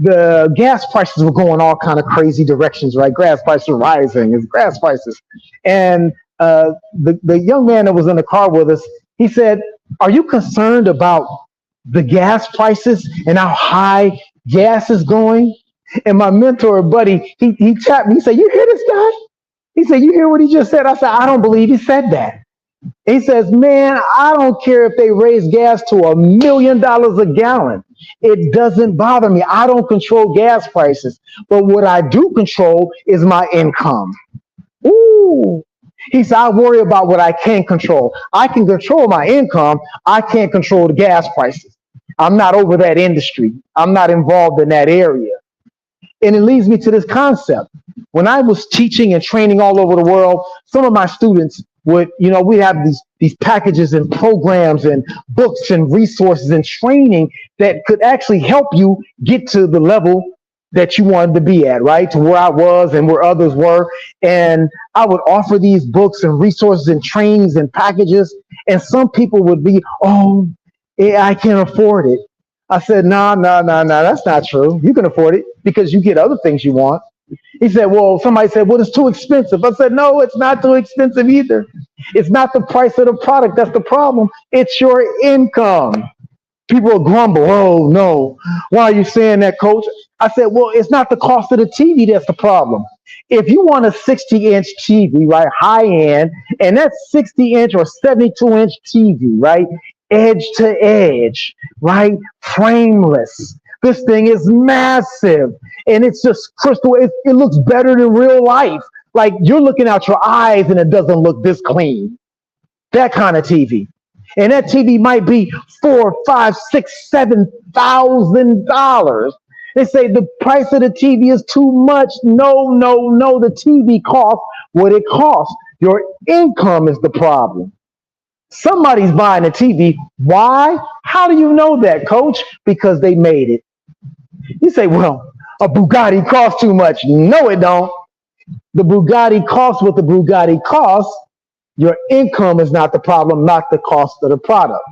the gas prices were going all kind of crazy directions, right? Gas prices were rising. It's gas prices. And the young man that was in the car with us, he said, "Are you concerned about the gas prices and how high gas is going. And my mentor buddy, he tapped me. He said, "You hear this guy?" He said, "You hear what he just said?" I said, "I don't believe he said that." He says, "Man, I don't care if they raise gas to $1 million a gallon. It doesn't bother me. I don't control gas prices. But what I do control is my income." Ooh. He said, "I worry about what I can't control. I can control my income. I can't control the gas prices. I'm not over that industry. I'm not involved in that area." And it leads me to this concept. When I was teaching and training all over the world, some of my students would, we have these packages and programs and books and resources and training that could actually help you get to the level that you wanted to be at, right? To where I was and where others were. And I would offer these books and resources and trainings and packages. And some people would be, "Oh, yeah, I can't afford it." I said, "No, no, no, no, that's not true. You can afford it because you get other things you want." He said, "Well," somebody said, "Well, it's too expensive." I said, "No, it's not too expensive either. It's not the price of the product that's the problem. It's your income." People will grumble, "Oh, no. Why are you saying that, coach?" I said, "Well, it's not the cost of the TV that's the problem. If you want a 60-inch TV, right, high end, and that 60-inch or 72-inch TV, right, edge to edge, right, frameless. This thing is massive, and it's just crystal. It looks better than real life. Like you're looking out your eyes, and it doesn't look this clean. That kind of TV." And that TV might be $4, $5, $6, $7,000. They say the price of the TV is too much. No, no, no. The TV costs what it costs. Your income is the problem. Somebody's buying a TV. Why? How do you know that, coach? Because they made it. You say, "Well, a Bugatti costs too much." No, it don't. The Bugatti costs what the Bugatti costs. Your income is not the problem, not the cost of the product.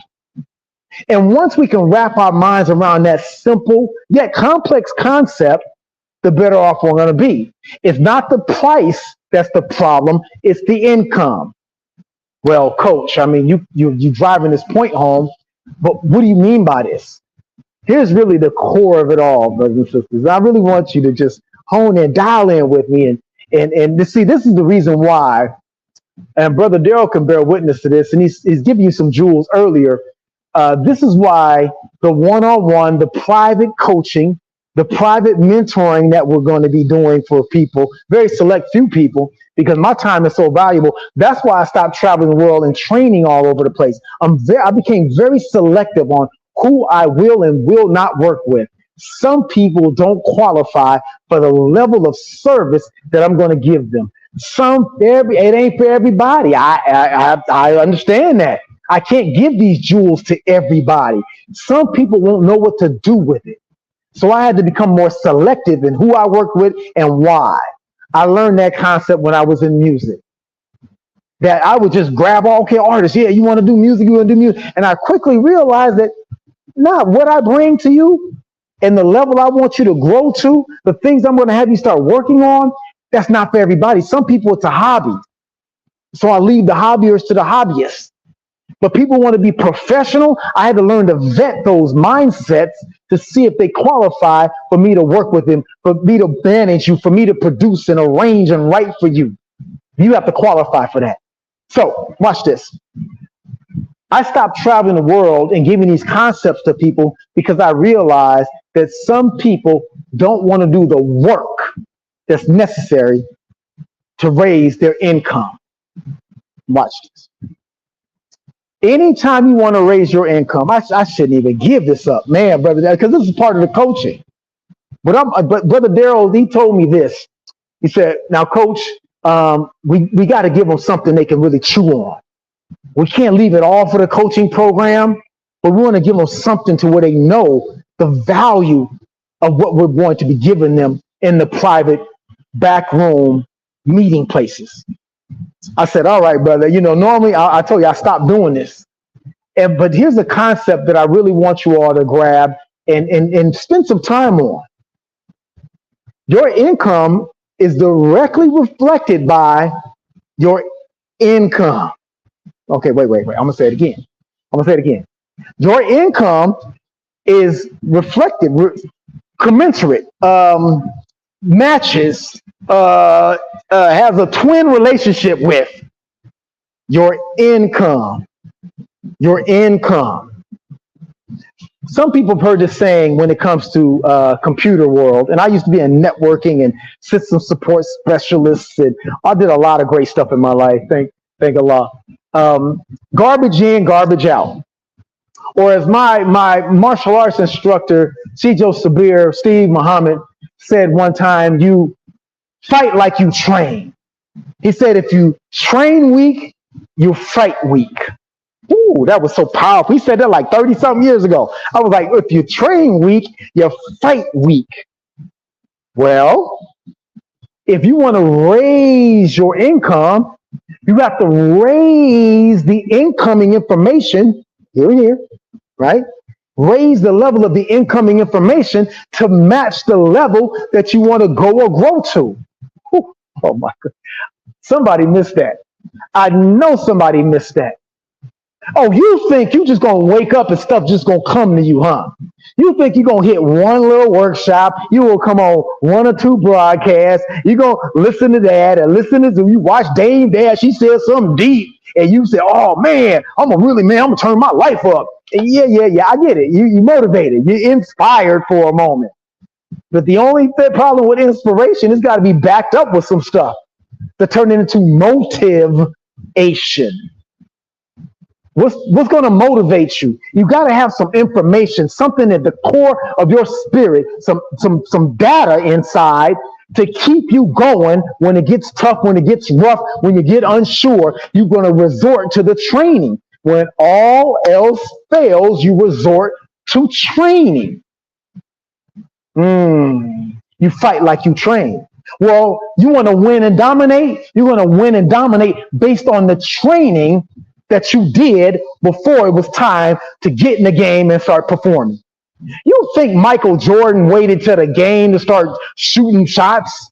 And once we can wrap our minds around that simple yet complex concept, the better off we're going to be. It's not the price that's the problem, it's the income. "Well, coach, I mean, you driving this point home, but what do you mean by this?" Here's really the core of it all, brothers and sisters. I really want you to just hone in, dial in with me, and to see, this is the reason why. And Brother Daryl can bear witness to this, and he's giving you some jewels earlier. This is why the one-on-one, the private coaching, the private mentoring that we're going to be doing for people, very select few people, because my time is so valuable. That's why I stopped traveling the world and training all over the place. I became very selective on who I will and will not work with. Some people don't qualify for the level of service that I'm going to give them. It ain't for everybody. I understand that. I can't give these jewels to everybody. Some people won't know what to do with it. So I had to become more selective in who I work with and why. I learned that concept when I was in music. That I would just grab all artists. "Yeah, you want to do music, you want to do music." And I quickly realized that what I bring to you and the level I want you to grow to, the things I'm going to have you start working on, that's not for everybody. Some people, it's a hobby. So I leave the hobbyers to the hobbyists. But people want to be professional. I had to learn to vet those mindsets to see if they qualify for me to work with them, for me to manage you, for me to produce and arrange and write for you. You have to qualify for that. So watch this. I stopped traveling the world and giving these concepts to people because I realized that some people don't want to do the work that's necessary to raise their income. Watch this. Anytime you want to raise your income, I shouldn't even give this up, man, brother, because this is part of the coaching. But Brother Daryl, he told me this. He said, "Now, coach, we got to give them something they can really chew on. We can't leave it all for the coaching program, but we want to give them something to where they know the value of what we're going to be giving them in the private backroom meeting places." I said, "All right, brother. Normally I told you I stopped doing this. But here's a concept that I really want you all to grab and spend some time on. Your income is directly reflected by your income." Okay, wait. I'm going to say it again. Your income is reflected. commensurate, matches, has a twin relationship with your income. Your income. Some people have heard this saying when it comes to computer world, and I used to be a networking and system support specialist, and I did a lot of great stuff in my life. Thank Allah. Garbage in, garbage out. Or as my martial arts instructor, Sijo Sabir, Steve Muhammad, said one time, you fight like you train. He said, if you train weak, you fight weak. Ooh, that was so powerful. He said that like 30-something years ago. I was like, if you train weak, you fight weak. Well, if you want to raise your income, you have to raise the incoming information here, right? Raise the level of the incoming information to match the level that you want to go or grow to. Ooh, oh my God. Somebody missed that. I know somebody missed that. Oh, you think you just gonna wake up and stuff just gonna come to you, huh? You think you're gonna hit one little workshop, you will come on one or two broadcasts, you're gonna listen to that and listen to you watch Dame Dash, she said something deep, and you say, oh man, I'm gonna turn my life up. And yeah, I get it. You motivated, you're inspired for a moment. But the only problem with inspiration is gotta be backed up with some stuff to turn it into motivation. What's going to motivate you? You got to have some information, something at the core of your spirit, some data inside to keep you going when it gets tough, when it gets rough, when you get unsure. You're going to resort to the training. When all else fails, you resort to training. You fight like you train. Well, you want to win and dominate? You're going to win and dominate based on the training that you did before it was time to get in the game and start performing. You think Michael Jordan waited till the game to start shooting shots?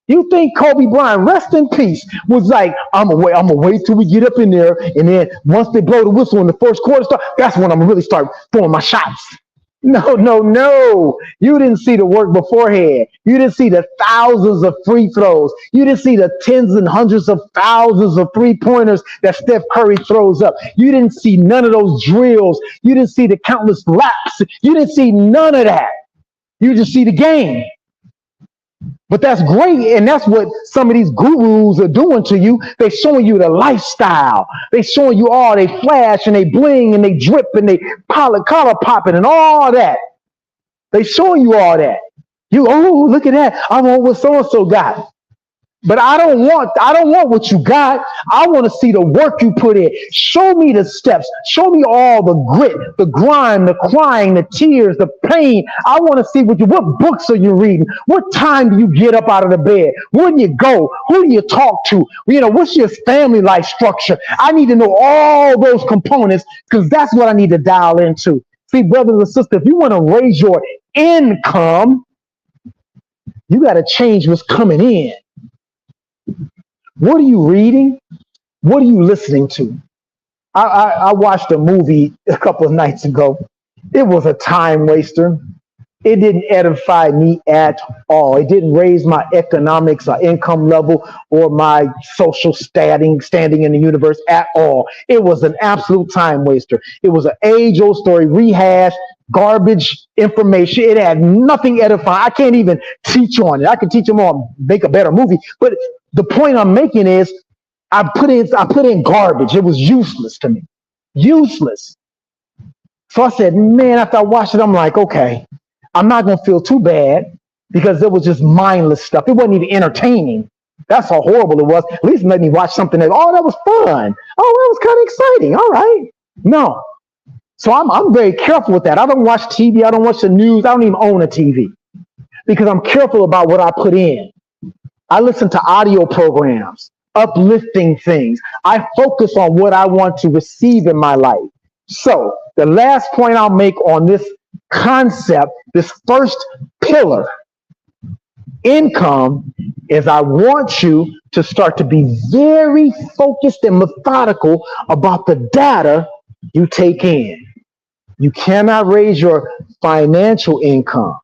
You think Kobe Bryant, rest in peace, was like, I'm gonna wait till we get up in there, and then once they blow the whistle in the first quarter start, that's when I'm gonna really start throwing my shots. No. You didn't see the work beforehand. You didn't see the thousands of free throws. You didn't see the tens and hundreds of thousands of three-pointers that Steph Curry throws up. You didn't see none of those drills. You didn't see the countless laps. You didn't see none of that. You just see the game. But that's great, and that's what some of these gurus are doing to you. They're showing you the lifestyle. They're showing you all they flash and they bling and they drip and they collar popping and all that. They're showing you all that. Look at that. I want what so-and-so got. But I don't want what you got. I want to see the work you put in. Show me the steps. Show me all the grit, the grind, the crying, the tears, the pain. I want to see what books are you reading? What time do you get up out of the bed? Where do you go? Who do you talk to? What's your family life structure? I need to know all those components because that's what I need to dial into. See, brothers and sisters, if you want to raise your income, you got to change what's coming in. What are you reading? What are you listening to? I watched a movie a couple of nights ago. It was a time waster. It didn't edify me at all. It didn't raise my economics or income level or my social standing in the universe at all. It was an absolute time waster. It was an age-old story, rehashed, garbage information. It had nothing edifying. I can't even teach on it. I can teach them on make a better movie, but the point I'm making is I put in garbage. It was useless to me. Useless. So I said, man, after I watched it, I'm like, okay, I'm not going to feel too bad because it was just mindless stuff. It wasn't even entertaining. That's how horrible it was. At least let me watch something that was fun. Oh, that was kind of exciting. All right. No. So I'm very careful with that. I don't watch TV. I don't watch the news. I don't even own a TV because I'm careful about what I put in. I listen to audio programs, uplifting things. I focus on what I want to receive in my life. So the last point I'll make on this concept, this first pillar, income, is I want you to start to be very focused and methodical about the data you take in. You cannot raise your financial income.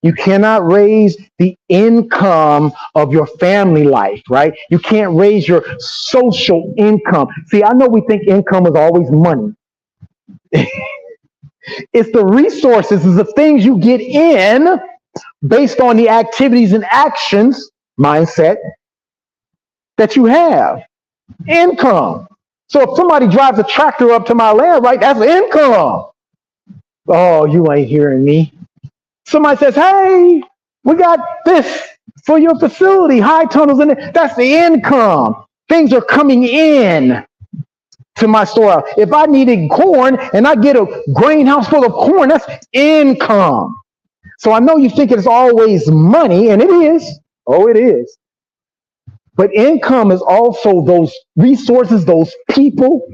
You cannot raise the income of your family life, right? You can't raise your social income. See, I know we think income is always money. It's the resources, it's the things you get in based on the activities and actions, mindset, that you have. Income. So if somebody drives a tractor up to my land, right, that's income. Oh, you ain't hearing me. Somebody says, hey, we got this for your facility, high tunnels in it. That's the income. Things are coming in to my store. If I needed corn and I get a grain house full of corn, that's income. So I know you think it's always money, and it is. Oh, it is. But income is also those resources, those people,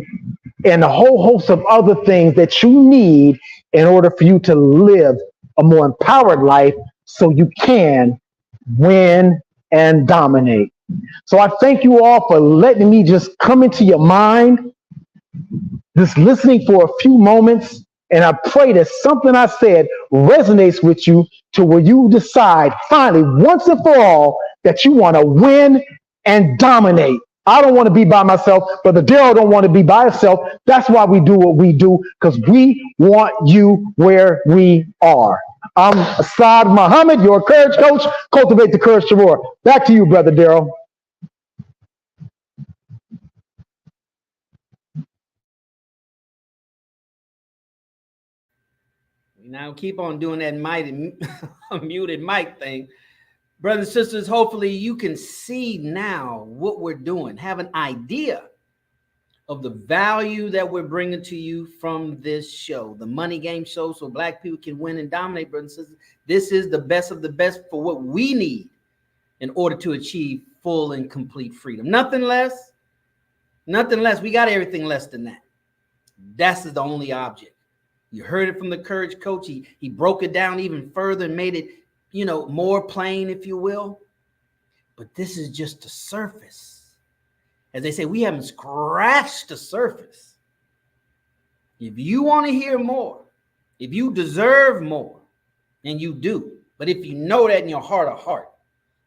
and a whole host of other things that you need in order for you to live a more empowered life so you can win and dominate. So I thank you all for letting me just come into your mind, just listening for a few moments. And I pray that something I said resonates with you to where you decide finally, once and for all, that you want to win and dominate. I don't want to be by myself. Brother Daryl don't want to be by himself. That's why we do what we do, because we want you where we are. I'm Asad Muhammad, your courage coach. Cultivate the courage to roar. Back to you, Brother Daryl. Now keep on doing that muted mic thing. Brothers and sisters, hopefully you can see now what we're doing, have an idea of the value that we're bringing to you from this show, the Money Game Show, so Black people can win and dominate, brothers and sisters. This is the best of the best for what we need in order to achieve full and complete freedom. Nothing less, nothing less. We got everything less than that. That's the only object. You heard it from the Courage Coach. He broke it down even further and made it, more plain, if you will. But this is just the surface. As they say, we haven't scratched the surface. If you want to hear more, if you deserve more, and you do, but if you know that in your heart of heart,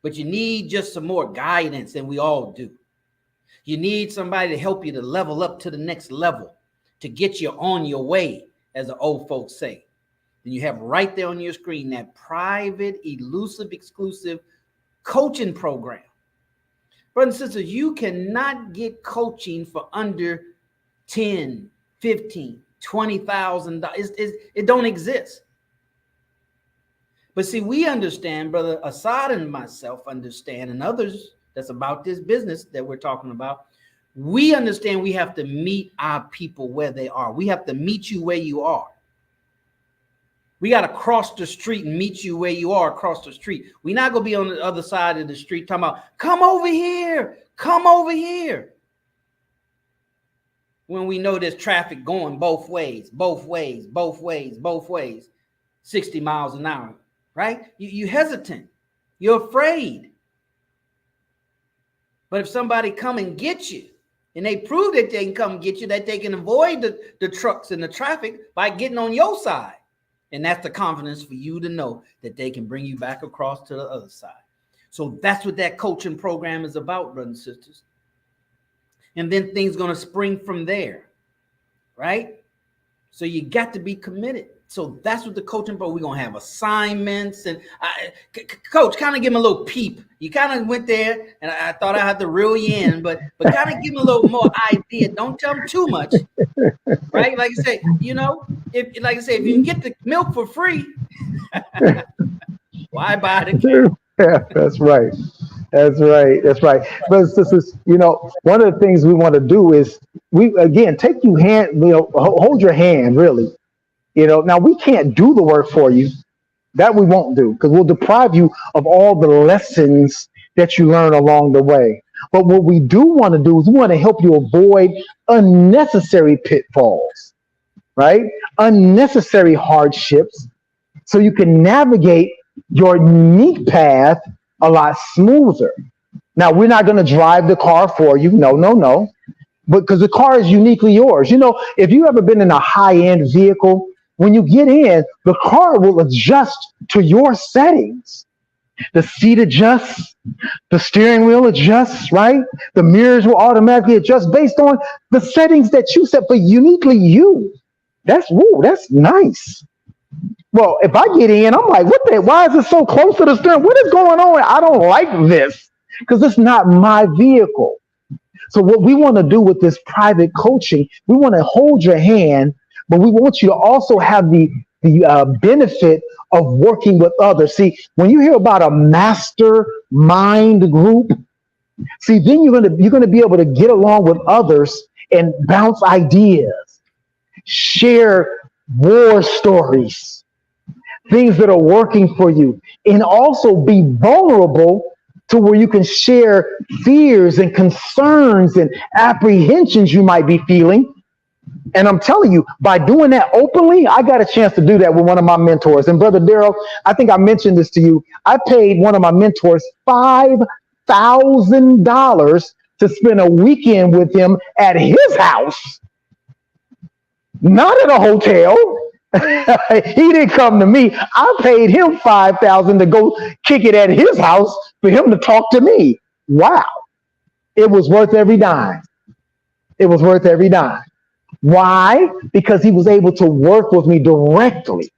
but you need just some more guidance, and we all do. You need somebody to help you to level up to the next level, to get you on your way, as the old folks say. Then you have right there on your screen that private, elusive, exclusive coaching program. Brothers and sisters, you cannot get coaching for under $10, $15, $20,000. It don't exist. But see, we understand, Brother Assad and myself understand, and others that's about this business that we're talking about. We understand we have to meet our people where they are. We have to meet you where you are. We got to cross the street and meet you where you are across the street. We're not going to be on the other side of the street talking about, come over here, come over here. When we know there's traffic going both ways, 60 miles an hour, right? You hesitant. You're afraid. But if somebody come and get you, and they prove that they can come get you, that they can avoid the trucks and the traffic by getting on your side. And that's the confidence for you to know that they can bring you back across to the other side. So that's what that coaching program is about, brothers and sisters. And then things going to spring from there, right? So you got to be committed. So that's what the coaching program, we're going to have assignments. And Coach, kind of give me a little peep. You kind of went there, and I thought I had to reel you in, but kind of give me a little more idea. Don't tell them too much, right? Like I say, if you can get the milk for free, why buy the cow? Yeah, that's right. That's right. That's right. But this is, one of the things we want to do is take you hold your hand, really. Now we can't do the work for you. That we won't do, because we'll deprive you of all the lessons that you learn along the way. But what we do want to do is we want to help you avoid unnecessary pitfalls, right? Unnecessary hardships, so you can navigate your unique path a lot smoother. Now, we're not going to drive the car for you. No. But because the car is uniquely yours. If you've ever been in a high-end vehicle, when you get in, the car will adjust to your settings. The seat adjusts, the steering wheel adjusts, right? The mirrors will automatically adjust based on the settings that you set for uniquely you. That's nice. Well, if I get in, I'm like, what the? Why is it so close to the steering? What is going on? I don't like this because it's not my vehicle. So what we want to do with this private coaching, we want to hold your hand, but we want you to also have the benefit of working with others. See, when you hear about a mastermind group, see, then you're gonna be able to get along with others and bounce ideas, share war stories, things that are working for you, and also be vulnerable to where you can share fears and concerns and apprehensions you might be feeling. And I'm telling you, by doing that openly, I got a chance to do that with one of my mentors. And Brother Daryl, I think I mentioned this to you. I paid one of my mentors $5,000 to spend a weekend with him at his house, not at a hotel. He didn't come to me. I paid him $5,000 to go kick it at his house for him to talk to me. Wow. It was worth every dime. It was worth every dime. Why? Because he was able to work with me directly.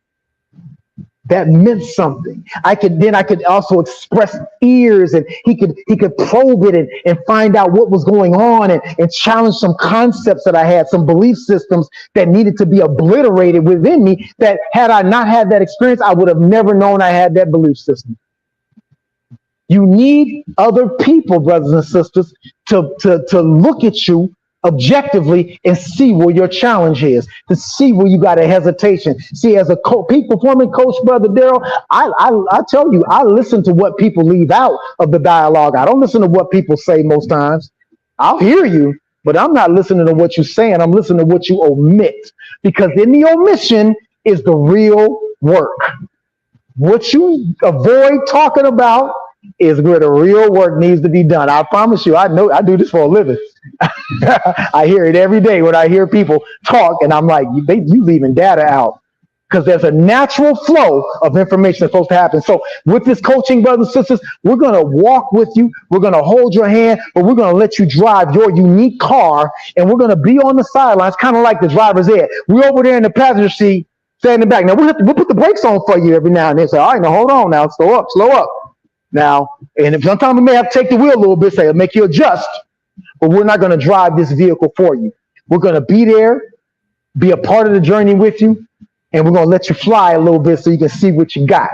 That meant something. I could also express fears, and he could probe it and find out what was going on and challenge some concepts that I had, some belief systems that needed to be obliterated within me, that had I not had that experience, I would have never known I had that belief system. You need other people, brothers and sisters, to look at you objectively and see where your challenge is, to see where you got a hesitation. See, as a peak performing coach, Brother Daryl, I tell you, I listen to what people leave out of the dialogue. I don't listen to what people say most times. I'll hear you, but I'm not listening to what you're saying. I'm listening to what you omit, because in the omission is the real work. What you avoid talking about is where the real work needs to be done. I promise you, I know I do this for a living. I hear it every day when I hear people talk, and I'm like, you leaving data out, because there's a natural flow of information that's supposed to happen. So with this coaching, brothers and sisters, we're going to walk with you. We're going to hold your hand, but we're going to let you drive your unique car, and we're going to be on the sidelines, kind of like the driver's ed. We're over there in the passenger seat, standing back. Now, we'll put the brakes on for you every now and then. Say, all right, now hold on now, slow up. Now, and if sometimes we may have to take the wheel a little bit, say, make you adjust, but we're not going to drive this vehicle for you. We're going to be there, be a part of the journey with you, and we're going to let you fly a little bit so you can see what you got.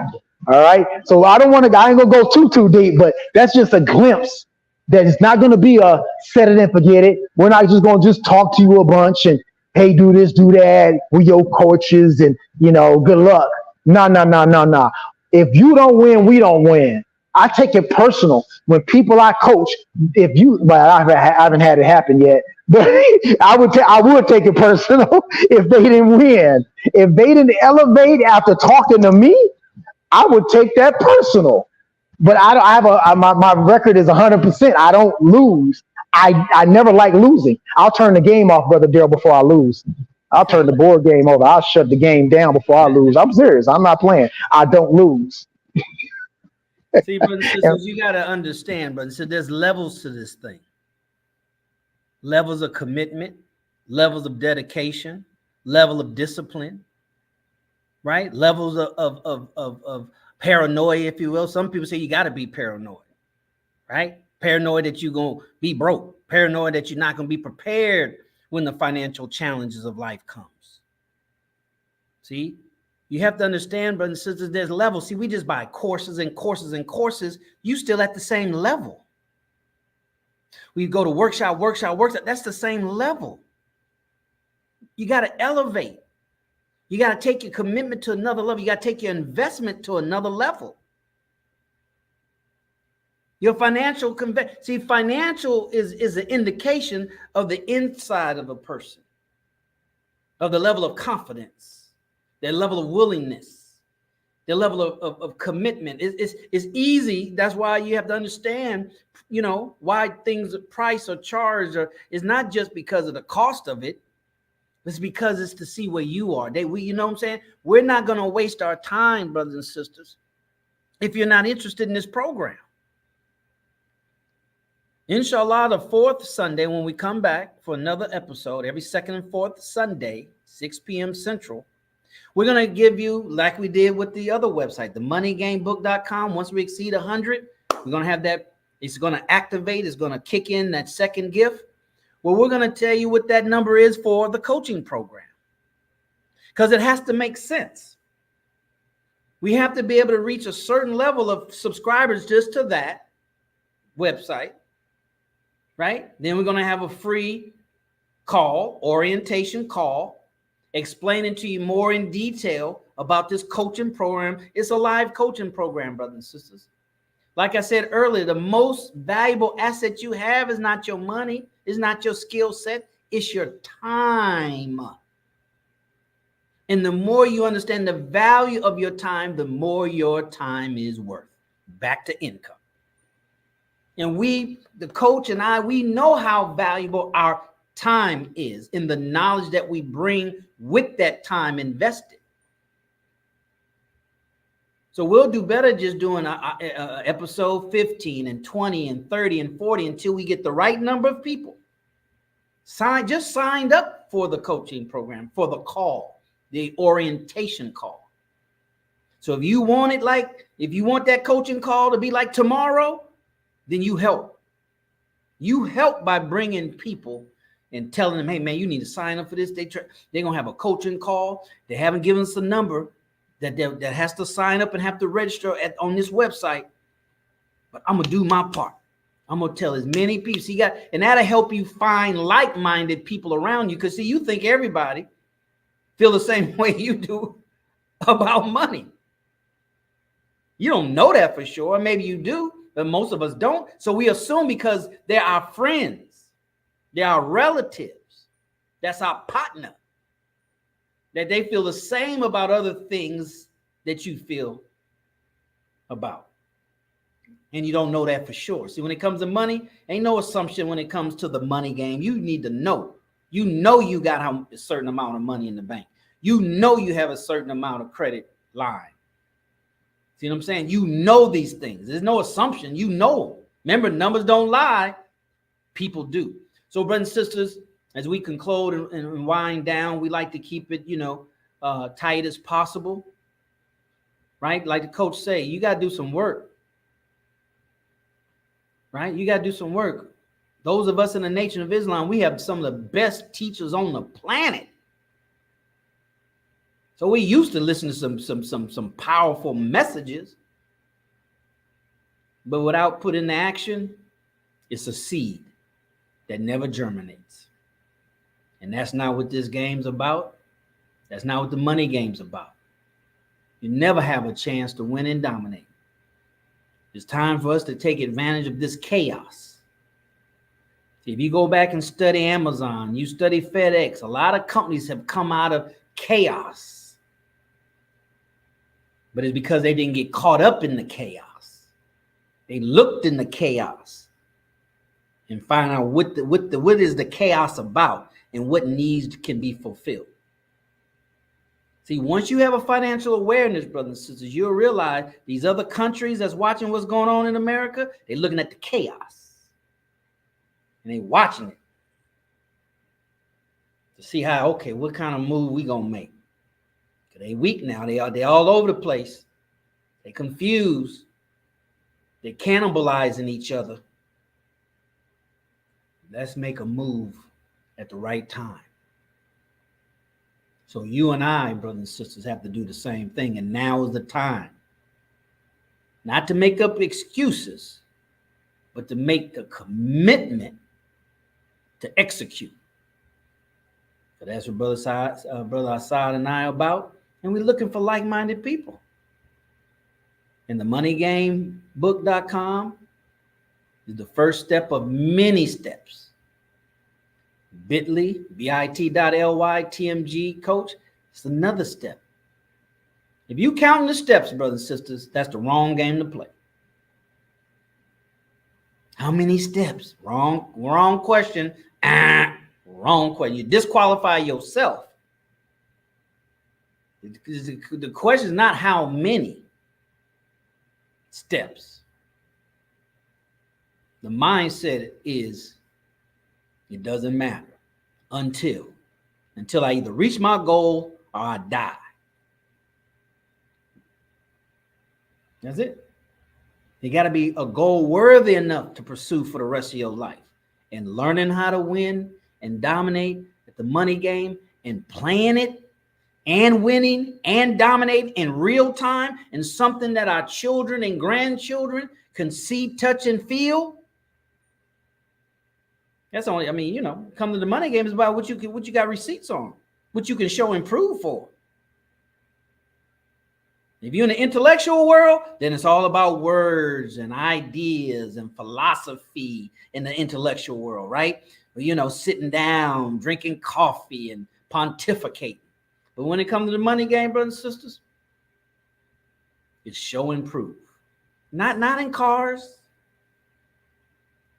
All right. So I ain't going to go too deep, but that's just a glimpse that it's not going to be a set it and forget it. We're not just going to just talk to you a bunch and, hey, do this, do that. We're your coaches and, good luck. No. If you don't win, we don't win. I take it personal when people I coach. I haven't had it happen yet, but I would take it personal if they didn't win. If they didn't elevate after talking to me, I would take that personal. But my record is 100%. I don't lose. I never like losing. I'll turn the game off, Brother Daryl, before I lose. I'll turn the board game over. I'll shut the game down before I lose. I'm serious. I'm not playing. I don't lose. See, brothers and sisters, you got to understand, brothers. So there's levels to this thing. Levels of commitment, levels of dedication, level of discipline, right? Levels of paranoia, if you will. Some people say you got to be paranoid, right? Paranoid that you're going to be broke. Paranoid that you're not going to be prepared when the financial challenges of life comes. See? You have to understand, brothers and sisters, there's levels. See, we just buy courses and courses and courses. You still at the same level. We go to workshop. That's the same level. You got to elevate. You got to take your commitment to another level. You got to take your investment to another level. Your financial financial is an indication of the inside of a person, of the level of confidence, their level of willingness, their level of commitment. It's easy. That's why you have to understand, why things price or charge is not just because of the cost of it. It's because it's to see where you are. You know what I'm saying? We're not going to waste our time, brothers and sisters, if you're not interested in this program. Inshallah, the fourth Sunday, when we come back for another episode, every second and fourth Sunday, 6 p.m. Central, we're going to give you, like we did with the other website, the moneygamebook.com. Once we exceed 100, we're going to have that. It's going to activate. It's going to kick in that second gift. Well, we're going to tell you what that number is for the coaching program, because it has to make sense. We have to be able to reach a certain level of subscribers just to that website, right? Then we're going to have a free call, orientation call, explaining to you more in detail about this coaching program. It's a live coaching program, brothers and sisters. Like I said earlier, the most valuable asset you have is not your money, is not your skill set, it's your time. And the more you understand the value of your time, the more your time is worth. Back to income. And we, the coach and I, we know how valuable our time is in the knowledge that we bring with that time invested. So we'll do better just doing episode 15 and 20 and 30 and 40 until we get the right number of people signed up for the coaching program, for the call, the orientation call. So if you want that coaching call to be like tomorrow, then you help. You help by bringing people and telling them, hey, man, you need to sign up for this. They're going to have a coaching call. They haven't given us a number that has to sign up and have to register on this website. But I'm going to do my part. I'm going to tell as many people. See, and that'll help you find like-minded people around you. Because, see, you think everybody feel the same way you do about money. You don't know that for sure. Maybe you do, but most of us don't. So we assume because they're our friends, they're our relatives, that's our partner, that they feel the same about other things that you feel about. And you don't know that for sure. See, when it comes to money, ain't no assumption when it comes to the money game. You need to know. You know you got a certain amount of money in the bank. You know you have a certain amount of credit line. See what I'm saying? You know these things. There's no assumption. You know. Remember, numbers don't lie. People do. So, brothers and sisters, as we conclude and wind down, we like to keep it, tight as possible. Right? Like the coach say, you got to do some work. Right? You got to do some work. Those of us in the Nation of Islam, we have some of the best teachers on the planet. So we used to listen to some powerful messages, but without putting into action, it's a seed that never germinates. And that's not what this game's about. That's not what the money game's about. You never have a chance to win and dominate. It's time for us to take advantage of this chaos. See, if you go back and study Amazon, you study FedEx, a lot of companies have come out of chaos. But it's because they didn't get caught up in the chaos. They looked in the chaos and find out what is the chaos about and what needs can be fulfilled. See, once you have a financial awareness, brothers and sisters, you'll realize these other countries that's watching what's going on in America, they're looking at the chaos. And they're watching it to see how, okay, what kind of move we going to make. They weak now. They all over the place. They confused. They're cannibalizing each other. Let's make a move at the right time. So you and I, brothers and sisters, have to do the same thing. And now is the time. Not to make up excuses, but to make the commitment to execute. So that's what Brother Assad and I are about. And we're looking for like-minded people. And the moneygamebook.com is the first step of many steps. bit.ly, bit.ly, TMG coach, it's another step. If you counting the steps, brothers and sisters, that's the wrong game to play. How many steps? Wrong question. Wrong question. You disqualify yourself. The question is not how many steps. The mindset is it doesn't matter until I either reach my goal or I die. That's it. You got to be a goal worthy enough to pursue for the rest of your life. And learning how to win and dominate at the money game and playing it and winning and dominating in real time and something that our children and grandchildren can see, touch, and feel. That's only, I mean, come to the money game is about what you got receipts on, what you can show and prove for. If you're in the intellectual world, then it's all about words and ideas and philosophy in the intellectual world, right? Sitting down, drinking coffee and pontificating. But when it comes to the money game, brothers and sisters, it's show and prove. Not in cars,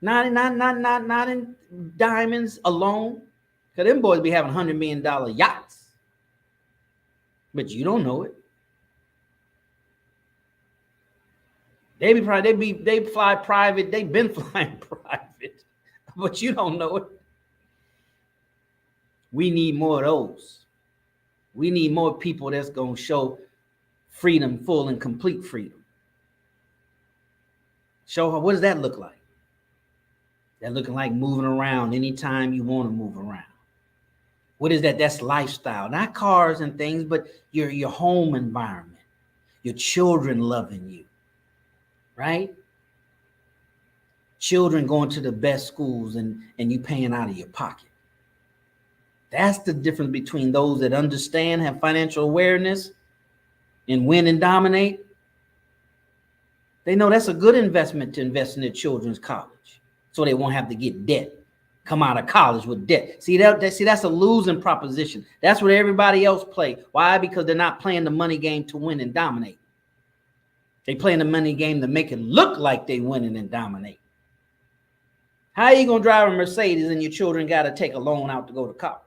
not in diamonds alone. Because them boys be having $100 million yachts. But you don't know it. They fly private. They've been flying private, but you don't know it. We need more of those. We need more people that's going to show freedom, full and complete freedom. Show her, what does that look like? That looking like moving around anytime you want to move around. What is that? That's lifestyle, not cars and things, but your home environment, your children loving you. Right? Children going to the best schools and you paying out of your pocket. That's the difference between those that understand, have financial awareness, and win and dominate. They know that's a good investment to invest in their children's college, so they won't have to get debt, come out of college with debt. See, that's a losing proposition. That's what everybody else play. Why? Because they're not playing the money game to win and dominate. They playing the money game to make it look like they winning and dominate. How are you going to drive a Mercedes and your children got to take a loan out to go to college?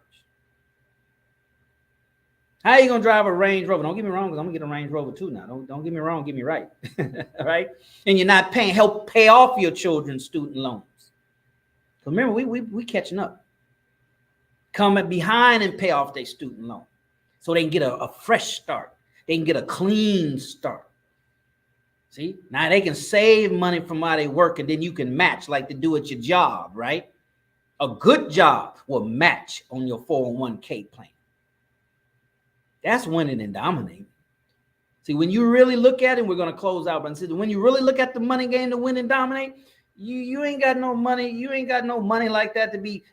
How are you going to drive a Range Rover? Don't get me wrong, because I'm going to get a Range Rover too now. Don't get me wrong, get me right. All right? And you're not help pay off your children's student loans. So remember, we catching up. Coming behind and pay off their student loan so they can get a fresh start. They can get a clean start. See, now they can save money from while they work, and then you can match like they do at your job, right? A good job will match on your 401k plan. That's winning and dominating. See, when you really look at it, we're going to close out. But when you really look at the money game to win and dominate, you ain't got no money. You ain't got no money like that to be,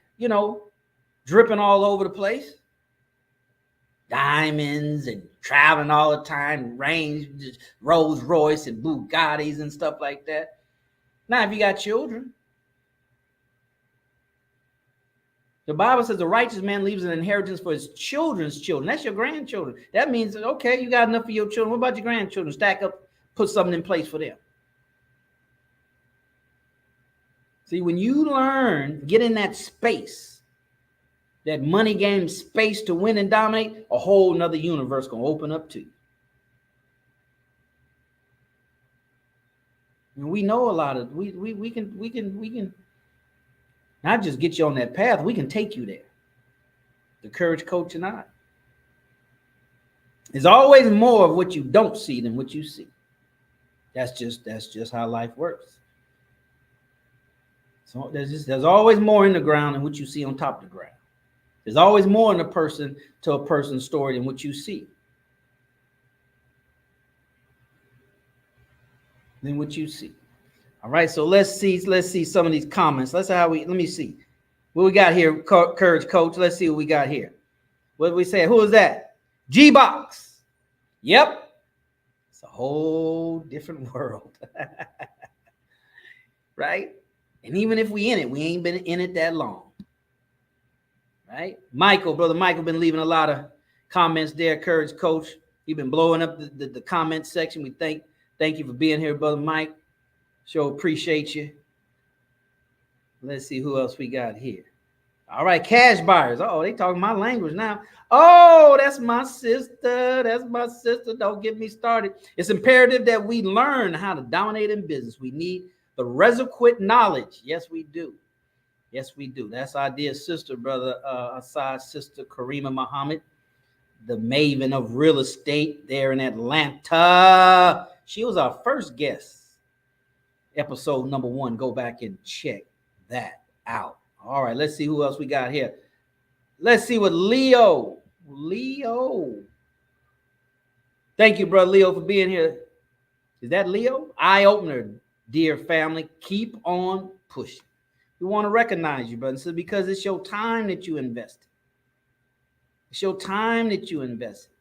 dripping all over the place. Diamonds and traveling all the time, Range, Rolls Royce and Bugattis and stuff like that. Now, if you got children, the Bible says the righteous man leaves an inheritance for his children's children. That's your grandchildren. That means, okay, you got enough for your children. What about your grandchildren? Stack up, put something in place for them. See, when you learn, get in that space, that money game space to win and dominate, a whole nother universe gonna open up to you. And we know a lot of we can not just get you on that path, we can take you there. The Courage Coach and I. There's always more of what you don't see than what you see. That's just how life works. So there's always more in the ground than what you see on top of the ground. There's always more in a person to a person's story than what you see. Than what you see. All right, so let's see some of these comments. Let me see. What we got here, Courage Coach. Let's see what we got here. What did we say? Who is that? G-Box. Yep. It's a whole different world. Right? And even if we in it, we ain't been in it that long. Right? Brother Michael been leaving a lot of comments there, Courage Coach. You've been blowing up the comment section. We thank you for being here, Brother Mike. Sure appreciate you. Let's see who else we got here. All right, cash buyers. Oh, they talking my language now. Oh, that's my sister. That's my sister. Don't get me started. It's imperative that we learn how to dominate in business. We need the requisite knowledge. Yes, we do. Yes, we do. That's our dear sister, brother Assad's sister, Karima Muhammad, the maven of real estate there in Atlanta. She was our first guest. Episode number 1. Go back and check that out. All right, let's see who else we got here. Let's see what Leo. Thank you, brother Leo, for being here. Is that Leo? Eye opener, dear family. Keep on pushing. We want to recognize you, brother, because it's your time that you invested. It's your time that you invested.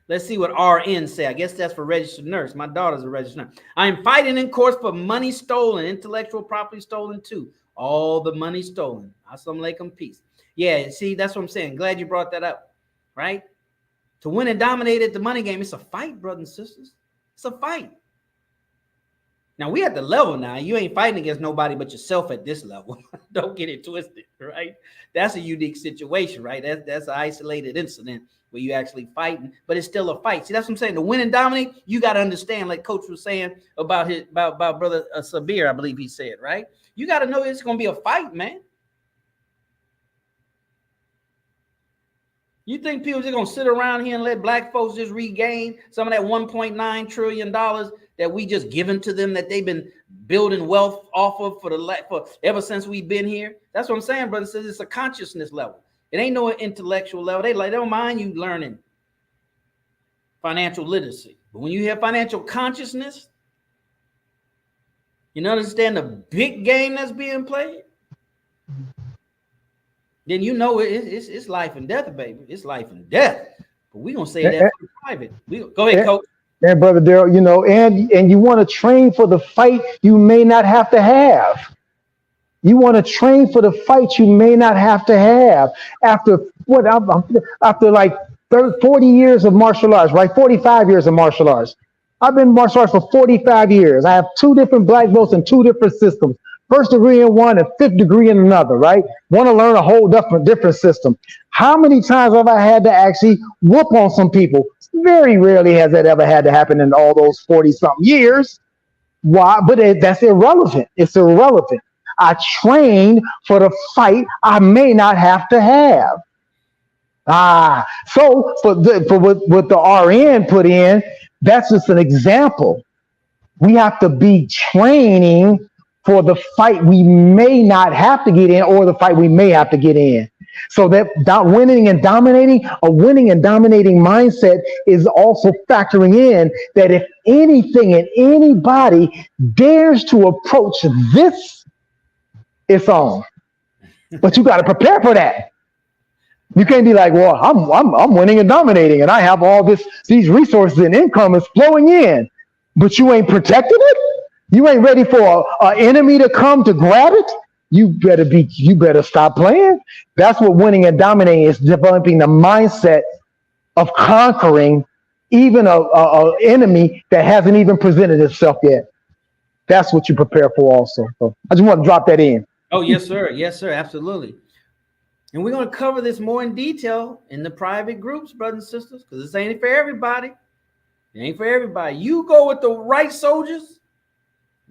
Let's see what RN say. I guess that's for registered nurse. My daughter's a registered nurse. I am fighting in court for money stolen, intellectual property stolen too. All the money stolen. Assalamu alaikum, peace. Yeah, see, that's what I'm saying. Glad you brought that up, right? To win and dominate at the money game, it's a fight, brothers and sisters. It's a fight. Now, we at the level now. You ain't fighting against nobody but yourself at this level. Don't get it twisted, right? That's a unique situation, right? That's an isolated incident where you actually fighting, but it's still a fight. See, that's what I'm saying. To win and dominate, you got to understand, like Coach was saying about brother Sabir, I believe he said, right? You got to know it's going to be a fight, man. You think people just going to sit around here and let black folks just regain some of that $1.9 trillion that we just given to them, that they've been building wealth off of for ever since we've been here? That's what I'm saying, brother. Says it's a consciousness level. It ain't no intellectual level. They don't mind you learning financial literacy. But when you have financial consciousness, you understand the big game that's being played, then you know it's life and death, baby. It's life and death. But we're going to say that for private. Go ahead, Coach. And Brother Daryl, and you want to train for the fight you may not have to have. You want to train for the fight you may not have to have. After like 40 years of martial arts, right? 45 years of martial arts. I've been in martial arts for 45 years. I have 2 different black belts in 2 different systems. First degree in one and 5th degree in another, right? Want to learn a whole different system. How many times have I had to actually whoop on some people? Very rarely has that ever had to happen in all those 40-something years. Why? But that's irrelevant. It's irrelevant. I trained for the fight I may not have to have. So for what the RN put in, that's just an example. We have to be training for the fight we may not have to get in, or the fight we may have to get in. So that winning and dominating mindset is also factoring in that if anything and anybody dares to approach this, it's on. But you got to prepare for that. You can't be like, well, I'm winning and dominating, and I have all these resources and income is flowing in, but you ain't protecting it. You ain't ready for an enemy to come to grab it. You better stop playing. That's what winning and dominating is, developing the mindset of conquering even a enemy that hasn't even presented itself yet. That's what you prepare for also. So I just want to drop that in. Oh, yes, sir. Yes, sir. Absolutely. And we're going to cover this more in detail in the private groups, brothers and sisters, because this ain't for everybody. It ain't for everybody. You go with the right soldiers.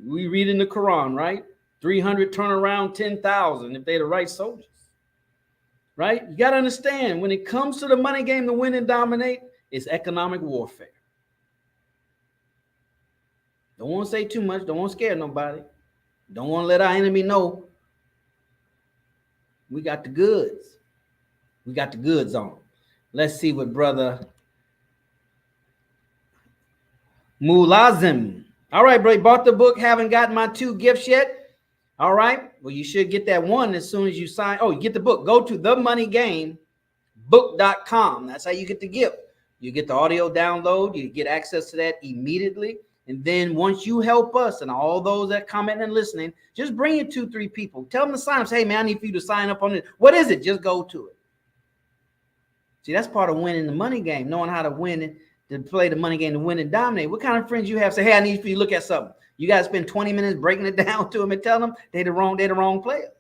We read in the Quran, right? 300 turn around 10,000 if they're the right soldiers, right? You got to understand, when it comes to the money game to win and dominate, it's economic warfare. Don't want to say too much. Don't want to scare nobody. Don't want to let our enemy know we got the goods. We got the goods on. Let's see what brother Mulazim. All right, bro. Bought the book. Haven't gotten my 2 gifts yet. All right. Well, you should get that one as soon as you sign. Oh, you get the book. Go to themoneygamebook.com. That's how you get the gift. You get the audio download. You get access to that immediately. And then once you help us and all those that comment and listening, just bring in 2-3 people. Tell them to sign up. Say, hey, man, I need for you to sign up on it. What is it? Just go to it. See, that's part of winning the money game, knowing how to win it, to play the money game, to win and dominate. What kind of friends you have? Say, hey, I need for you to look at something. You guys spend 20 minutes breaking it down to them and tell them they're the wrong players.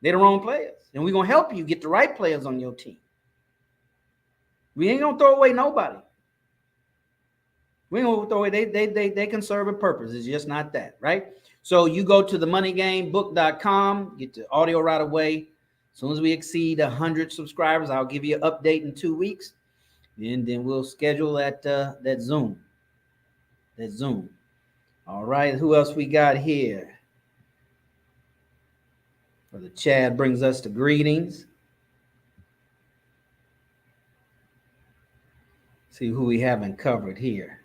They're the wrong players. And we're going to help you get the right players on your team. We ain't going to throw away nobody. We ain't going to throw away. They can serve a purpose. It's just not that, right? So you go to themoneygamebook.com, get the audio right away. As soon as we exceed 100 subscribers, I'll give you an update in 2 weeks. And then we'll schedule that Zoom. That Zoom. All right. Who else we got here? Brother Chad brings us the greetings. See who we haven't covered here.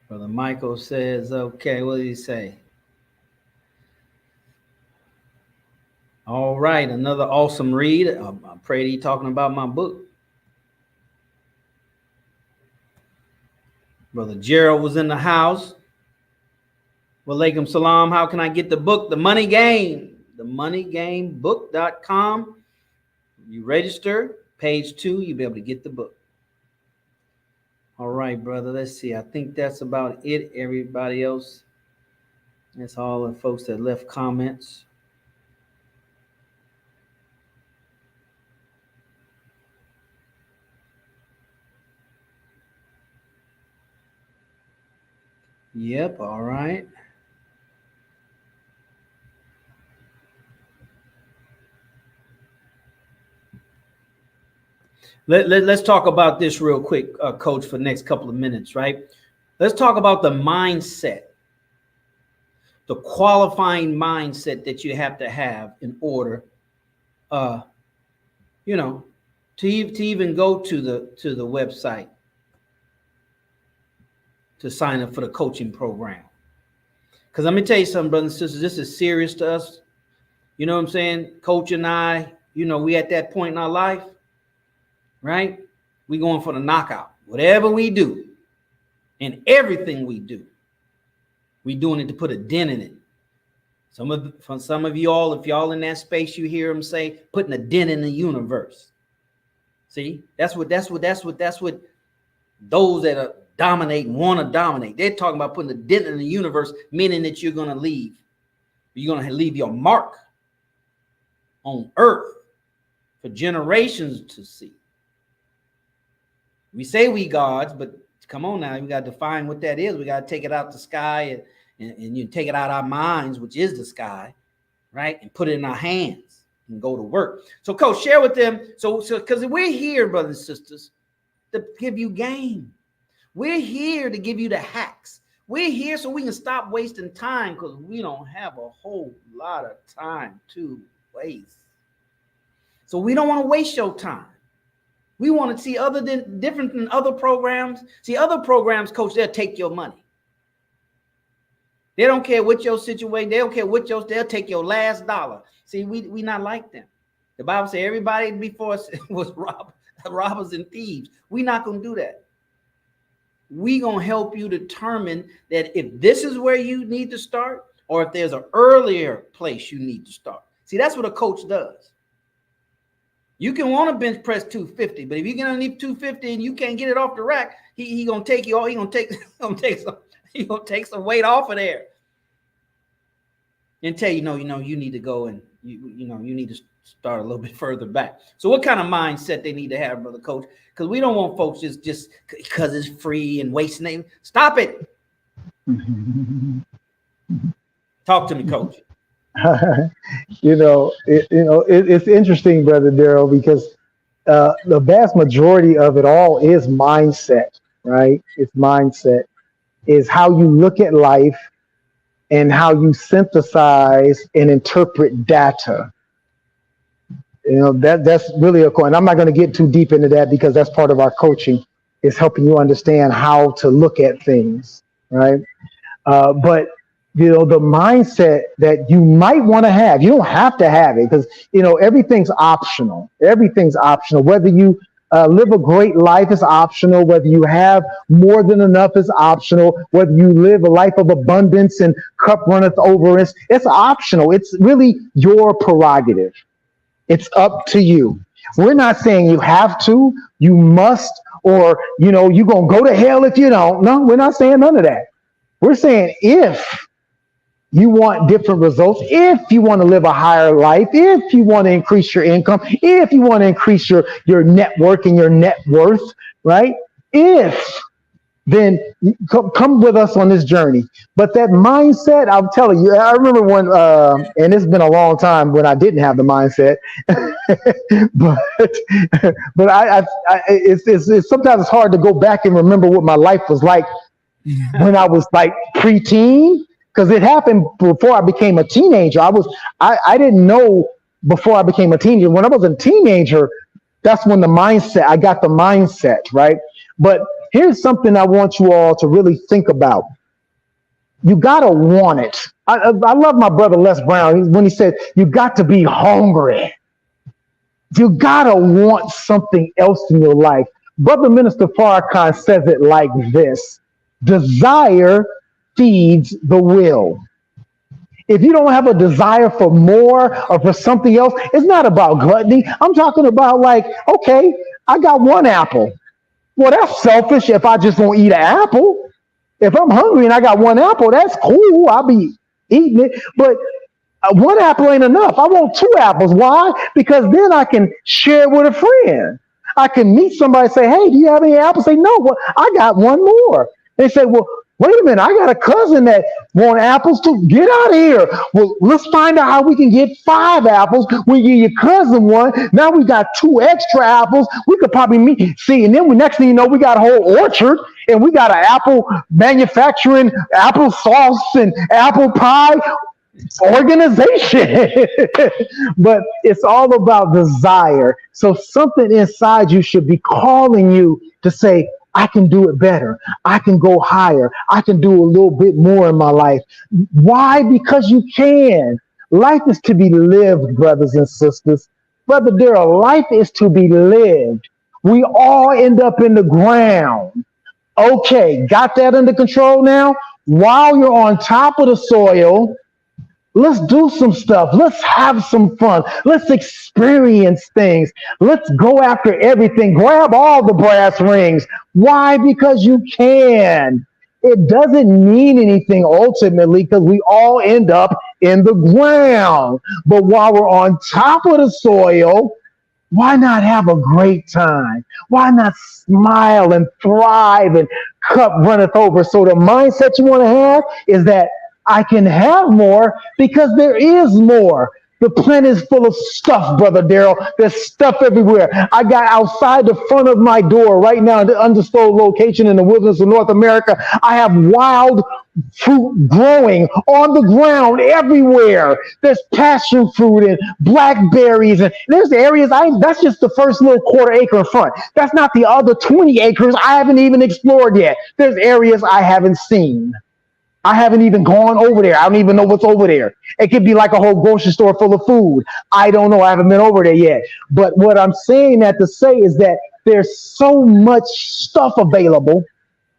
Brother Michael says, okay, what did he say? All right, another awesome read. I pray that he's talking about my book. Brother Gerald was in the house. Walaikum salam. How can I get the book? The Money Game. TheMoneyGameBook.com. You register, page 2, you'll be able to get the book. All right, brother. Let's see. I think that's about it. Everybody else. That's all the folks that left comments. Yep. All right. Let's talk about this real quick, Coach, for the next couple of minutes, right? Let's talk about the mindset, the qualifying mindset that you have to have in order, to even go to the website to sign up for the coaching program. Because let me tell you something, brothers and sisters, this is serious to us. You know what I'm saying? Coach and I, we at that point in our life, right? We going for the knockout. Whatever we do and everything we do, we doing it to put a dent in it. Some of you all, if y'all in that space, you hear them say, putting a dent in the universe. See, that's what those that are dominating want to dominate. They're talking about putting a dent in the universe, meaning that you're going to leave. You're going to leave your mark on earth for generations to see. We say we gods, but come on now, we got to define what that is. We got to take it out the sky and you take it out our minds, which is the sky, right? And put it in our hands and go to work. So, Coach, share with them. So because we're here, brothers and sisters, to give you game. We're here to give you the hacks. We're here so we can stop wasting time because we don't have a whole lot of time to waste. So we don't want to waste your time. We want to see different than other programs. See, other programs, Coach, they'll take your money. They don't care what your situation. They don't care what they'll take your last dollar. See, we not like them. The Bible says everybody before us was robbers and thieves. We're not going to do that. We're going to help you determine that if this is where you need to start or if there's an earlier place you need to start. See, that's what a coach does. You can want to bench press 250, but if you get underneath 250 and you can't get it off the rack, he gonna take you all. He gonna take some weight off of there, and tell you, you need to go and you need to start a little bit further back. So, what kind of mindset they need to have, brother Coach? Because we don't want folks just because it's free and wasting it. Stop it. Talk to me, Coach. It's interesting, Brother Daryl, because the vast majority of it all is mindset, right? It's mindset, is how you look at life and how you synthesize and interpret data. That's really a coin. I'm not going to get too deep into that because that's part of our coaching, is helping you understand how to look at things, right? But the mindset that you might want to have, you don't have to have it because, everything's optional. Everything's optional. Whether you live a great life is optional. Whether you have more than enough is optional. Whether you live a life of abundance and cup runneth over, it's optional. It's really your prerogative. It's up to you. We're not saying you have to, you must, or, you're going to go to hell if you don't. No, we're not saying none of that. We're saying if You want different results. If you want to live a higher life, if you want to increase your income, if you want to increase your network and your net worth, right? If then come with us on this journey. But that mindset, I'm telling you, I remember when, and it's been a long time when I didn't have the mindset, but it's sometimes it's hard to go back and remember what my life was like when I was like preteen, because it happened before I became a teenager. I didn't know before I became a teenager. When I was a teenager, that's when I got the mindset, right? But here's something I want you all to really think about. You gotta want it. I love my brother Les Brown when he said, you got to be hungry. You gotta want something else in your life. Brother Minister Farrakhan says it like this: desire feeds the will. If you don't have a desire for more or for something else, it's not about gluttony. I'm talking about like, okay, I got one apple. Well, that's selfish if I just don't eat an apple. If I'm hungry and I got one apple, that's cool. I'll be eating it. But one apple ain't enough. I want two apples. Why? Because then I can share with a friend. I can meet somebody and say, hey, do you have any apples? Say, no, well, I got one more. They say, well, wait a minute, I got a cousin that want apples too. Get out of here. Well, let's find out how we can get 5 apples. We give your cousin one. Now we got 2 extra apples. We could probably meet. See, and then next thing you know, we got a whole orchard and we got an apple manufacturing applesauce and apple pie organization. But it's all about desire. So something inside you should be calling you to say, I can do it better. I can go higher. I can do a little bit more in my life. Why? Because you can. Life is to be lived, brothers and sisters. Brother Darrell, life is to be lived. We all end up in the ground. Okay, got that under control now? While you're on top of the soil, let's do some stuff. Let's have some fun. Let's experience things. Let's go after everything. Grab all the brass rings. Why? Because you can. It doesn't mean anything ultimately because we all end up in the ground. But while we're on top of the soil, why not have a great time? Why not smile and thrive and cup runneth over? So the mindset you want to have is that I can have more because there is more. The planet is full of stuff, Brother Darrell. There's stuff everywhere. I got outside the front of my door right now in the undisclosed location in the wilderness of North America. I have wild fruit growing on the ground everywhere. There's passion fruit and blackberries, and there's areas that's just the first little quarter acre in front. That's not the other 20 acres I haven't even explored yet. There's areas I haven't seen. I haven't even gone over there. I don't even know what's over there. It could be like a whole grocery store full of food. I don't know. I haven't been over there yet. But what I'm saying that to say is that there's so much stuff available.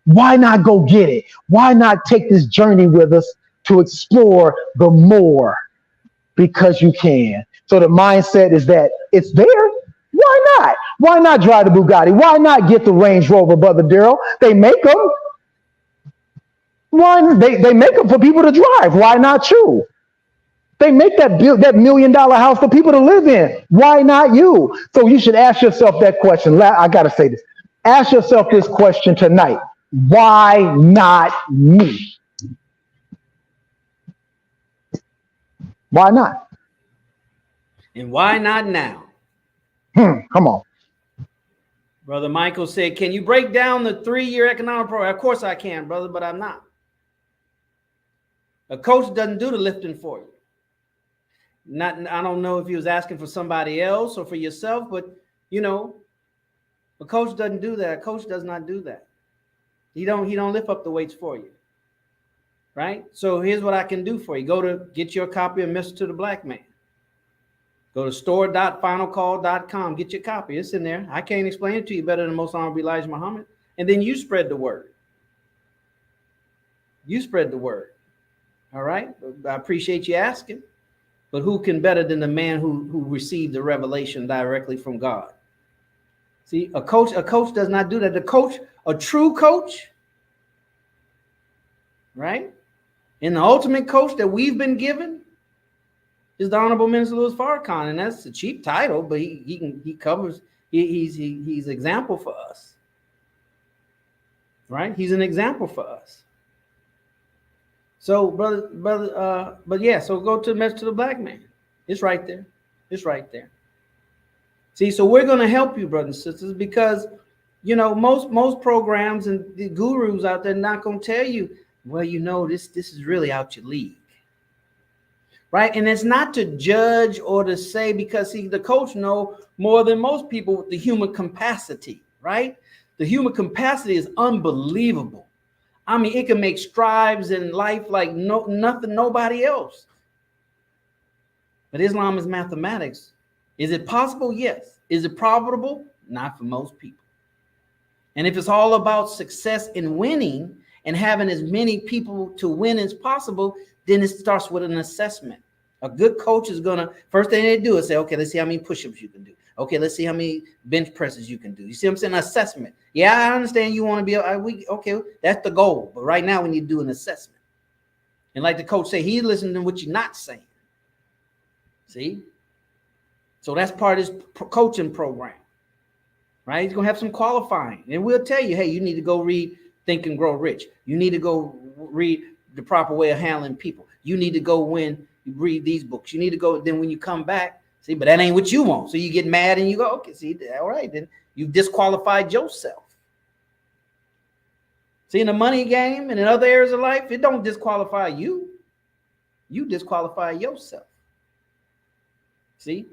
Why not go get it? Why not take this journey with us to explore the more? Because you can. So the mindset is that it's there. Why not? Why not drive the Bugatti? Why not get the Range Rover, Brother Darrell? They make them. One, they make them for people to drive. Why not you? They make that $1 million house for people to live in. Why not you? So you should ask yourself that question. I got to say this. Ask yourself this question tonight. Why not me? Why not? And why not now? Come on. Brother Michael said, can you break down the 3-year economic program? Of course I can, brother, but I'm not. A coach doesn't do the lifting for you. I don't know if he was asking for somebody else or for yourself, but a coach doesn't do that. A coach does not do that. He don't lift up the weights for you. Right? So here's what I can do for you. Go to get your copy of Mr. to the Black Man. Go to store.finalcall.com. Get your copy. It's in there. I can't explain it to you better than Most Honorable Elijah Muhammad. And then you spread the word. You spread the word. All right. I appreciate you asking. But who can better than the man who received the revelation directly from God? See, a coach does not do that. A true coach, right, And the ultimate coach that we've been given is the Honorable Minister Louis Farrakhan, and that's a cheap title, but he covers. He's an example for us, right? He's an example for us. So, brother, but yeah. So go to the message to the black man. It's right there. It's right there. See, so we're going to help you, brothers and sisters, because most programs and the gurus out there not going to tell you, well, this is really out your league. Right. And it's not to judge or to say, because the coach know more than most people with the human capacity. Right. The human capacity is unbelievable. I mean, it can make strides in life like nothing, nobody else. But Islam is mathematics. Is it possible? Yes. Is it profitable? Not for most people. And if it's all about success and winning and having as many people to win as possible, then it starts with an assessment. A good coach is first thing they do is say, okay, let's see how many push-ups you can do. Okay, let's see how many bench presses you can do. You see what I'm saying? Assessment. Yeah, I understand you want to be, okay, that's the goal. But right now we need to do an assessment. And like the coach say, he's listening to what you're not saying. See? So that's part of his coaching program. Right? He's going to have some qualifying. And we'll tell you, hey, you need to go read Think and Grow Rich. You need to go read The Proper Way of Handling People. You need to go read these books. You need to go, then when you come back, see, but that ain't what you want. So you get mad and you go, okay, see, all right, then you've disqualified yourself. See, in the money game and in other areas of life, it don't disqualify you. You disqualify yourself. See,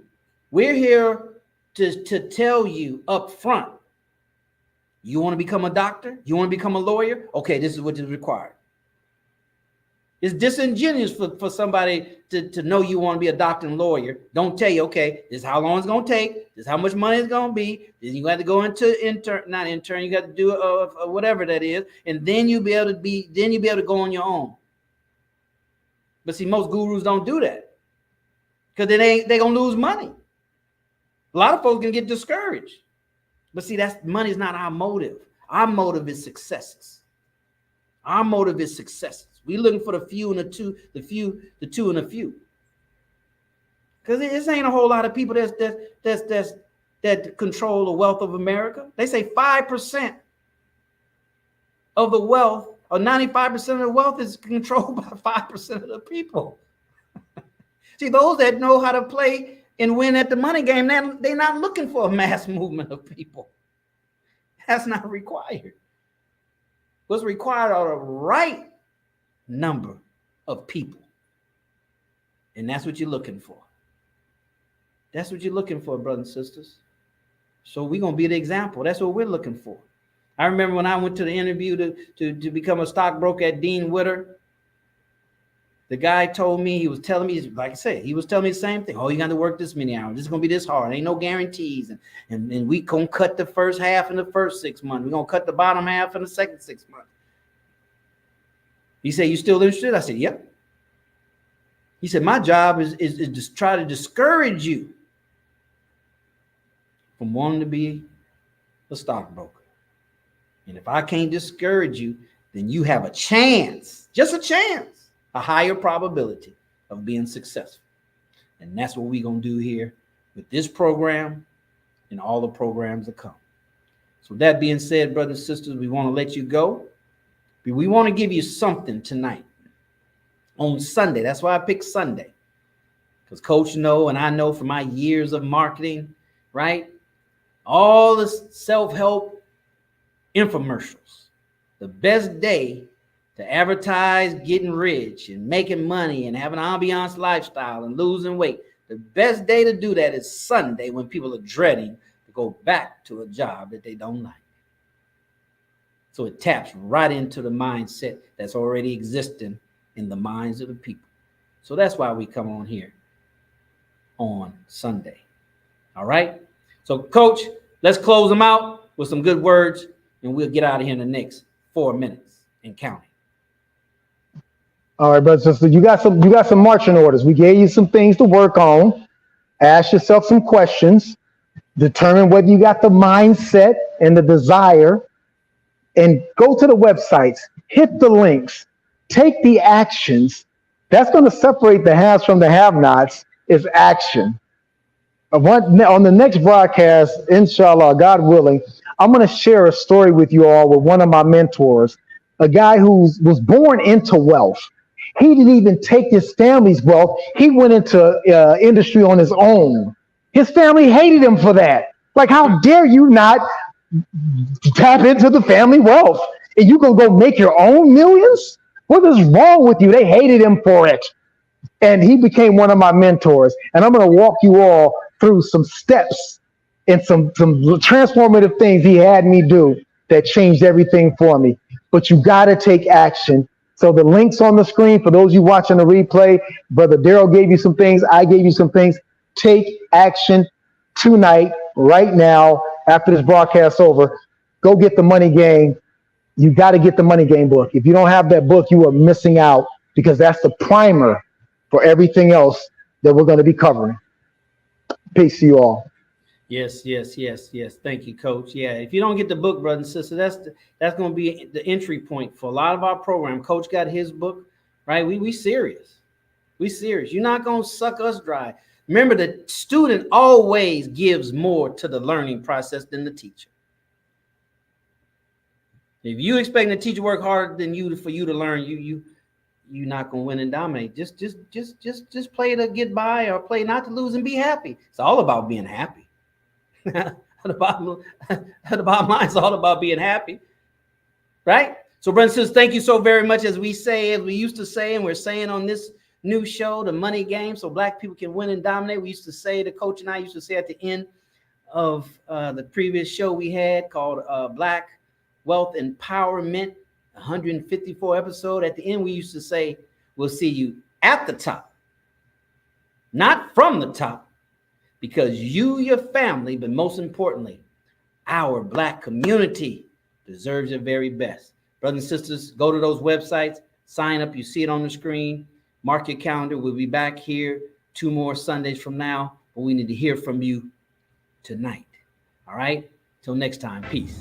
we're here to tell you up front, you want to become a doctor? You want to become a lawyer? Okay, this is what is required. It's disingenuous for somebody to know you want to be a doctor and lawyer. Don't tell you, okay, this is how long it's going to take. This is how much money it's going to be. Then you got to go into not intern. You got to do whatever that is. And then you'll be able to go on your own. But see, most gurus don't do that because they're going to lose money. A lot of folks can get discouraged. But see, money is not our motive. Our motive is successes. Our motive is successes. We're looking for the few and the two and the few. Because this ain't a whole lot of people that control the wealth of America. They say 5% of the wealth, or 95% of the wealth, is controlled by 5% of the people. See, those that know how to play and win at the money game, they're not looking for a mass movement of people. That's not required. What's required are the right number of people. And that's what you're looking for. That's what you're looking for, brothers and sisters. So we're going to be the example. That's what we're looking for. I remember when I went to the interview to become a stockbroker at Dean Witter, the guy told me, he was telling me, like I said, he was telling me the same thing. Oh, you got to work this many hours. This is going to be this hard. Ain't no guarantees. And we going to cut the first half in the first 6 months. We're going to cut the bottom half in the second 6 months. He said, you still interested? I said, yep. He said, my job is to try to discourage you from wanting to be a stockbroker. And if I can't discourage you, then you have a chance, just a chance, a higher probability of being successful. And that's what we're going to do here with this program and all the programs that come. So that being said, brothers and sisters, we want to let you go. But we want to give you something tonight on Sunday. That's why I picked Sunday. Because Coach know, and I know from my years of marketing, right? All the self-help infomercials. The best day to advertise getting rich and making money and having an ambiance lifestyle and losing weight. The best day to do that is Sunday, when people are dreading to go back to a job that they don't like. So it taps right into the mindset that's already existing in the minds of the people. So that's why we come on here on Sunday. All right. So, Coach, let's close them out with some good words, and we'll get out of here in the next 4 minutes and counting. All right, brothers and sisters, you got some marching orders. We gave you some things to work on. Ask yourself some questions. Determine whether you got the mindset and the desire. And go to the websites. Hit the links. Take the actions. That's going to separate the haves from the have-nots is action. On the next broadcast, inshallah, God willing, I'm going to share a story with you all with one of my mentors, a guy who was born into wealth. He didn't even take his family's wealth. He went into industry on his own. His family hated him for that. Like, how dare you not tap into the family wealth? And you gonna go make your own millions? What is wrong with you? They hated him for it. And he became one of my mentors. And I'm going to walk you all through some steps and some transformative things he had me do that changed everything for me. But you got to take action. So the link's on the screen for those you watching the replay. Brother Daryl gave you some things. I gave you some things. Take action tonight, right now, after this broadcast over. Go get the Money Game. You got to get the Money Game book. If you don't have that book, you are missing out, because that's the primer for everything else that we're going to be covering. Peace to you all. Yes. Thank you, Coach. Yeah, if you don't get the book, brother and sister, that's going to be the entry point for a lot of our program. Coach got his book, right? We serious. We serious. You're not going to suck us dry. Remember, the student always gives more to the learning process than the teacher. If you expect the teacher to work harder than you for you to learn, you're not gonna win and dominate. Just play to get by, or play not to lose and be happy. It's all about being happy. the bottom line is all about being happy, right? So, brothers and sisters, thank you so very much. As we used to say, and we're saying on this new show, the Money Game, so Black people can win and dominate. We used to say, the coach and I used to say at the end of the previous show we had called Black Wealth Empowerment, 154 episode. At the end, we used to say, we'll see you at the top, not from the top, because you, your family, but most importantly, our Black community deserves your very best. Brothers and sisters, go to those websites, sign up. You see it on the screen. Mark your calendar. We'll be back here 2 more Sundays from now, but we need to hear from you tonight. All right? Till next time, peace.